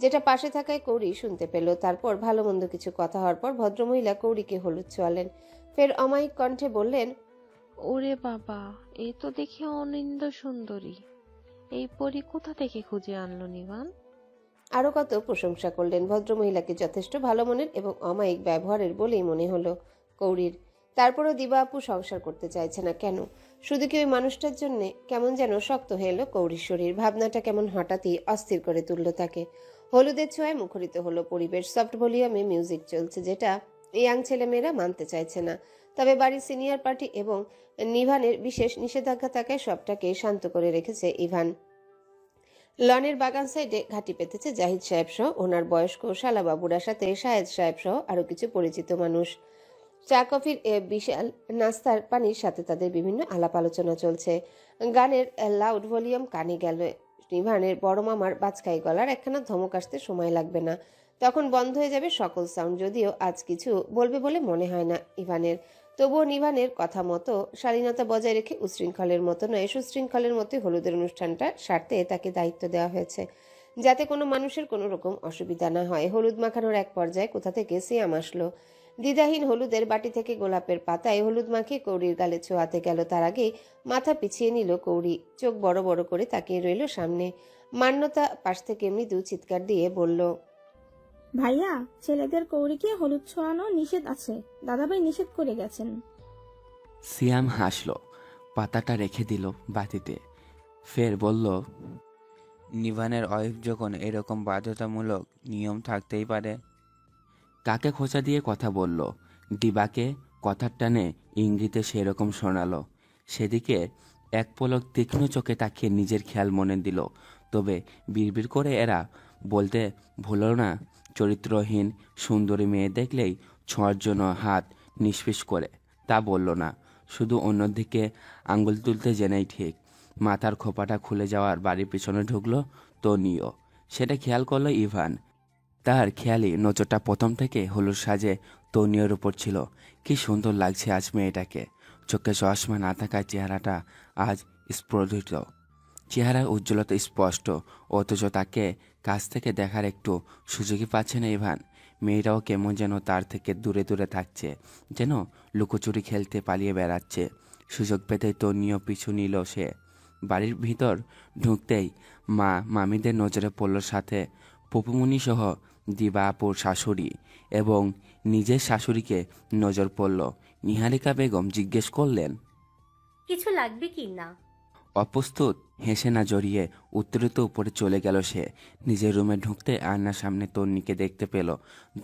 যেটা পাশে থাকায় কৌরি শুনতে পেল। তারপর ভালো মন্দ কিছু কথা হওয়ার পর ভদ্রমহিলা কৌরিকে হলুদ ছোঁয়ালেন। ফের অমায়িক কণ্ঠে বললেন, ওরে বাবা, এ তো দেখি অনিন্দ সুন্দরী। এই পরী কোথা থেকে খুঁজে আনলো নিভান? আরো কত প্রশংসা করলেন। ভদ্রমহিলাকে যথেষ্ট ভালো মনের এবং অমায়িক ব্যবহারের বলেই মনে হলো কৌরির। তারপরও দিবা আপু সংসার করতে চাইছে না কেন? শুধু কি ওই মানুষটার জন্য? কেমন যেন শক্ত হয়ে এলো কৌরির শরীর। ভাবনাটা কেমন হঠাৎই অস্থির করে তুলল তাকে। হলুদের ছোঁয়ায় মুখরিত হলো পরিবেশ। সফট ভলিউমে মিউজিক চলছে, যেটা ইয়াং ছেলেমেয়েরা মানতে চাইছে না। তবে বাড়ির সিনিয়র পার্টি এবং নিভানের বিশেষ নিষেধাজ্ঞা থাকায় সবটাকে শান্ত করে রেখেছে ইভান। লনের বাগান সাইডে ঘাঁটি পেতেছে জাহিদ সাহেব সহ ওনার বয়স্ক শালাবাবুরা, সাথে শাহেদ সাহেব সহ আরো কিছু পরিচিত মানুষ। চা কফির বিশাল নাস্তার পানির সাথে তাদের বিভিন্ন আলাপ আলোচনা চলছে। গানের লাউড ভলিউম কানে গেল। নিভানের বড় মামার বাজকাই গলার একখানা ধমক আসতে সময় লাগবে না, তখন বন্ধ হয়ে যাবে সকল সাউন্ড। যদিও আজ কিছু বলবে বলে মনে হয় না ইভানের। তবুও নিভানের কথা মতো শালীনতা বজায় রেখে উশৃঙ্খলের মতো নয়, সুশৃঙ্খলের মতো হলুদের অনুষ্ঠানটা সারতে তাকে দায়িত্ব দেওয়া হয়েছে, যাতে কোনো মানুষের কোনো রকম অসুবিধা না হয়। হলুদ মাখানোর এক পর্যায়ে কোথা থেকে সিয়াম আসলো। দ্বিধাহীন হলুদের বাটি থেকে গোলাপের পাতায় হলুদ মাখিয়ে কৌরির গালে ছোঁয়াতে গেল। তার আগে মাথা পিছিয়ে নিল কৌরি। চোখ বড় বড় করে তাকিয়ে রইল সামনে। মান্যতা পাশ থেকে মৃদু চিৎকার দিয়ে বলল, ভাইয়া, ছেলেদের কৌরিকে হলুদ ছোঁয়ানো নিষেধ আছে, দাদাভাই নিষেধ করে গেছেন। সিয়াম হাসল, পাতাটা রেখে দিল বাতিতে, ফের বলল, নিভানের ওয়াইফ যখন এরকম বাধ্যতামূলক নিয়ম থাকতেই পারে। কাকে খোঁচা দিয়ে কথা বলল? দিবাকে কথার টানে ইঙ্গিতে সেরকম শোনালো। সেদিকে এক পলক তীক্ষ্ণ চোখে তাকিয়ে নিজের খেয়াল মনে দিল। তবে বিড়বিড় করে এরা বলতে ভুলো না, চরিত্রহীন সুন্দরী মেয়ে দেখলেই ছোঁয়ার জন্য হাত নিষ্পিস করে। তা বলল না, শুধু অন্যদিকে আঙ্গুল তুলতে জেনেই ঠিক। মাথার খোপাটা খুলে যাওয়ার বাড়ির পিছনে ঢুকলো তনিও। সেটা খেয়াল করলো ইভান। তার খেয়ালি নজরটা প্রথম থেকে হলুদ সাজে তনিয়র উপর ছিল। কি সুন্দর লাগছে আজ মেয়েটাকে। চোখে চশমা না থাকার চেহারাটা আজ স্ফুরিত, চেহারার উজ্জ্বলতা স্পষ্ট। অথচ তাকে কাছ থেকে দেখার একটু সুযোগই পাচ্ছে না ইভান। মেয়েটাও কেমন যেন তার থেকে দূরে দূরে থাকছে, যেন লুকোচুরি খেলতে পালিয়ে বেড়াচ্ছে। সুযোগ পেতেই তন্নিও পিছু নিল সে। বাড়ির ভিতর ঢুকতেই মামিদের নজরে পড়ল, সাথে পপুমণি সহ দিবা আপুর শাশুড়ি এবং নিজের শাশুড়িকে নজর পড়ল। নিহারিকা বেগম জিজ্ঞেস করলেন, কিছু লাগবে কি না? অপ্রস্তুত হেসে না জড়িয়ে উত্তরিত উপরে চলে গেল সে। নিজের রুমে ঢুকতে আয়নার সামনে তন্নিকে দেখতে পেল।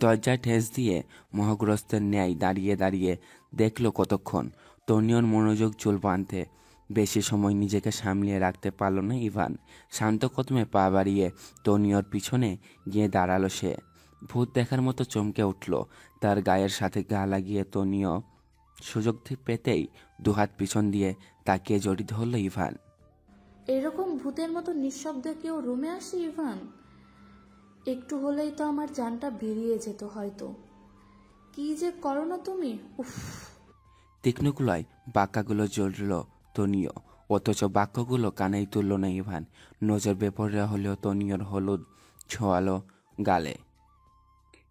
দরজায় ঠেস দিয়ে মোহগ্রস্তের ন্যায় দাঁড়িয়ে দাঁড়িয়ে দেখল কতক্ষণ। তন্নির মনোযোগ চুল বাঁধতে বেশি সময় নিজেকে সামলিয়ে রাখতে পারল না ইভান। শান্ত কদমে পা বাড়িয়ে তন্নির পিছনে গিয়ে দাঁড়ালো সে। ভূত দেখার মতো চমকে উঠল। তার গায়ের সাথে গা লাগিয়ে তন্নিও সুযোগ পেতেই দুহাত পিছন দিয়ে তাকিয়ে জড়িত হলো ইভান। এরকম ভূতের মতো নিঃশব্দে কেউ রুমে আসে ইভান? একটু হলেই তো আমার জানটা বেরিয়ে যেত হয়তো। কি যে করো না তুমি, উফ। তীক্ষ্ণগুলোয় বাক্যগুলো জ্বলল তনিও, অথচ বাক্যগুলো কানেই তুলল না ইভান। নজর বেপরোয়া হলেও তনিয়র হলুদ ছোঁয়ালো গালে,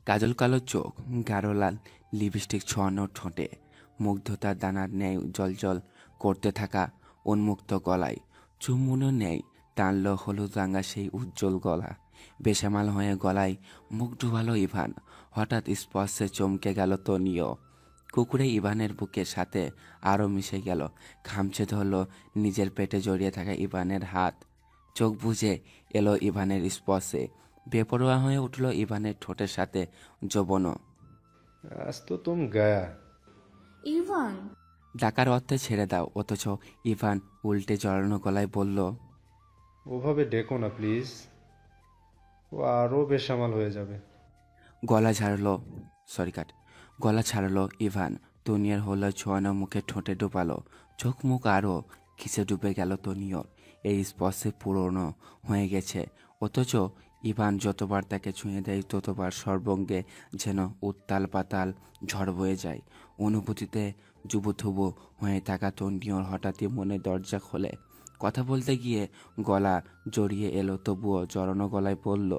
কাজল কালো চোখ, গাঢ় লাল লিপস্টিক ছোঁয়ানো ঠোঁটে, মুগ্ধতার দানার ন্যায় জলজল করতে থাকা উন্মুক্ত গলায় চুম্বনের ন্যায় টানল হলুদ রাঙা সেই উজ্জ্বল গলা। বেসামাল হয়ে গলায় মুখ ডুবালো ইভান। হঠাৎ স্পর্শে চমকে গেল তনিও। কুকুরে ইভানের বুকের সাথে আরও মিশে গেল। খামচে ধরল নিজের পেটে জড়িয়ে থাকা ইভানের হাত। চোখ বুজে এলো ইভানের স্পর্শে। বেপরোয়া হয়ে উঠল ইভানের ঠোঁটের সাথে যৌবন। আজ তো তুম গায়া। ইভান ডাকার অর্থে ছেড়ে দাও, অথচ ইভান উল্টে জড়ানো গলায় বলল, ওভাবে ডেকো না প্লিজ, ও আরও বেসামাল হয়ে যাবে। গলা ছাড়লো ইভান। তনিয়ার হলো ছোঁয়ানো মুখে ঠোঁটে ডুবালো। চোখ মুখ আরও খিচে ডুবে গেল তনিয়র। এই স্পর্শে পুরনো হয়ে গেছে, অথচ ইভান যতবার তাকে ছুঁয়ে দেয় ততবার সর্বঙ্গে যেন উত্তাল পাতাল ঝড় বয়ে যায়। অনুভূতিতে জুবুথুবু হয়ে থাকা তন্নিয়র হঠাৎই মনে দরজা খোলে। কথা বলতে গিয়ে গলা জড়িয়ে এলো, তবুও জড়ানো গলায় বলল,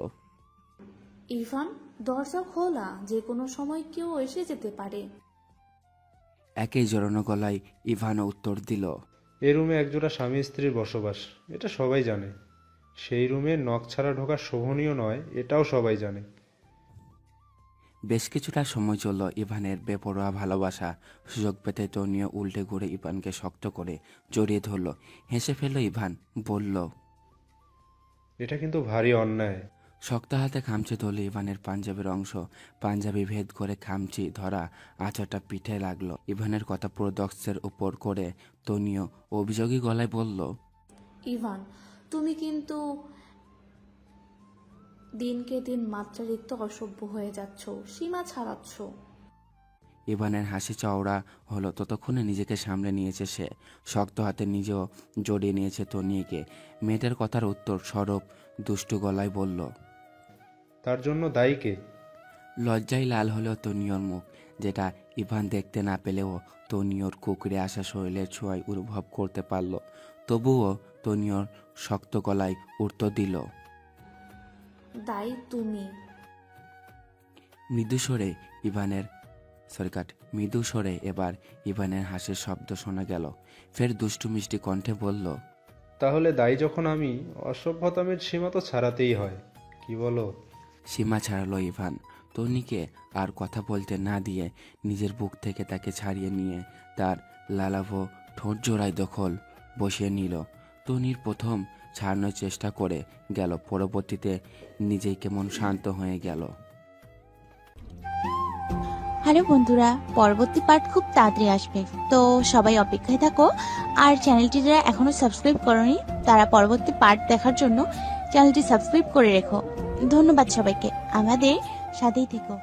ইভান দরজা খোলা, যে কোনো সময় কেউ এসে যেতে পারে। একই জড়ানো গলায় ইভানও উত্তর দিল, এই রুমে একজোড়া স্বামী স্ত্রীর বসবাস, এটা সবাই জানে। সেই রুমে নখ ছাড়া ঢোকা শোভনীয় নয়, এটাও সবাই জানে। বেশ কিছুটা সময় চলল ইভানের বেপরোয়া ভালোবাসা। সুযোগ পেতে তনিও উল্টে ঘুরে ইভানকে শক্ত করে জড়িয়ে ধরল। হেসে ফেলল ইভান, বলল, এটা কিন্তু ভারী অন্যায়। শক্ত হাতে খামচি ধরল ইভানের পাঞ্জাবির অংশ। পাঞ্জাবি ভেদ করে খামচি ধরা আঁচাটা পিঠে লাগলো। ইভানের কথা প্রদক্ষের উপর করে তনিও অভিযোগী গলায় বলল, ইভান তুমি কিন্তু দিনকে দিন মাত্রাতিরিক্ত অসভ্য হয়ে যাচ্ছ, সীমা ছাড়াচ্ছ। ইভানের হাসি চওড়া হলো। ততক্ষণে নিজেকে সামলে নিয়েছে সে। শক্ত হাতে নিজেও জড়িয়ে নিয়েছে তনিকে। মেয়েটার কথার উত্তর স্বরূপ দুষ্টু গলায় বলল, তার জন্য দায়ী কে? লজ্জায় লাল হলো তনিয়র মুখ, যেটা ইভান দেখতে না পেলেও তনিয়র কুকুরে আসা শরীরের ছোঁয়ায় অনুভব করতে পারল। তবুও তনিয়র শক্ত গলায় উত্তর দিল, দায়ী তুমি। মৃদু স্বরে এবার ইভানের হাসির শব্দ শোনা গেল। ফের দুষ্টু মিষ্টি কণ্ঠে বলল, তাহলে দায়ী যখন আমি, অসভ্যতামের সীমা তো ছাড়াতেই হয়, কি বলো? সীমা ছাড়ালো ইভান। তনিকে আর কথা বলতে না দিয়ে নিজের বুক থেকে তাকে ছাড়িয়ে নিয়ে তার লালাভো ঠোঁট জোড়ায় দখল বসিয়ে নিল। তনির প্রথম ছাড়ানোর চেষ্টা করে গেল, পরবর্তীতে নিজেই কেমন শান্ত হয়ে গেল। হ্যালো বন্ধুরা, পরবর্তী পার্ট খুব তাড়াতাড়ি আসবে, তো সবাই অপেক্ষায় থাকো। আর চ্যানেলটি যারা এখনো সাবস্ক্রাইব করোনি তারা পরবর্তী পার্ট দেখার জন্য চ্যানেলটি সাবস্ক্রাইব করে রেখো। ধন্যবাদ সবাইকে, আমাদের সাথেই থেকো।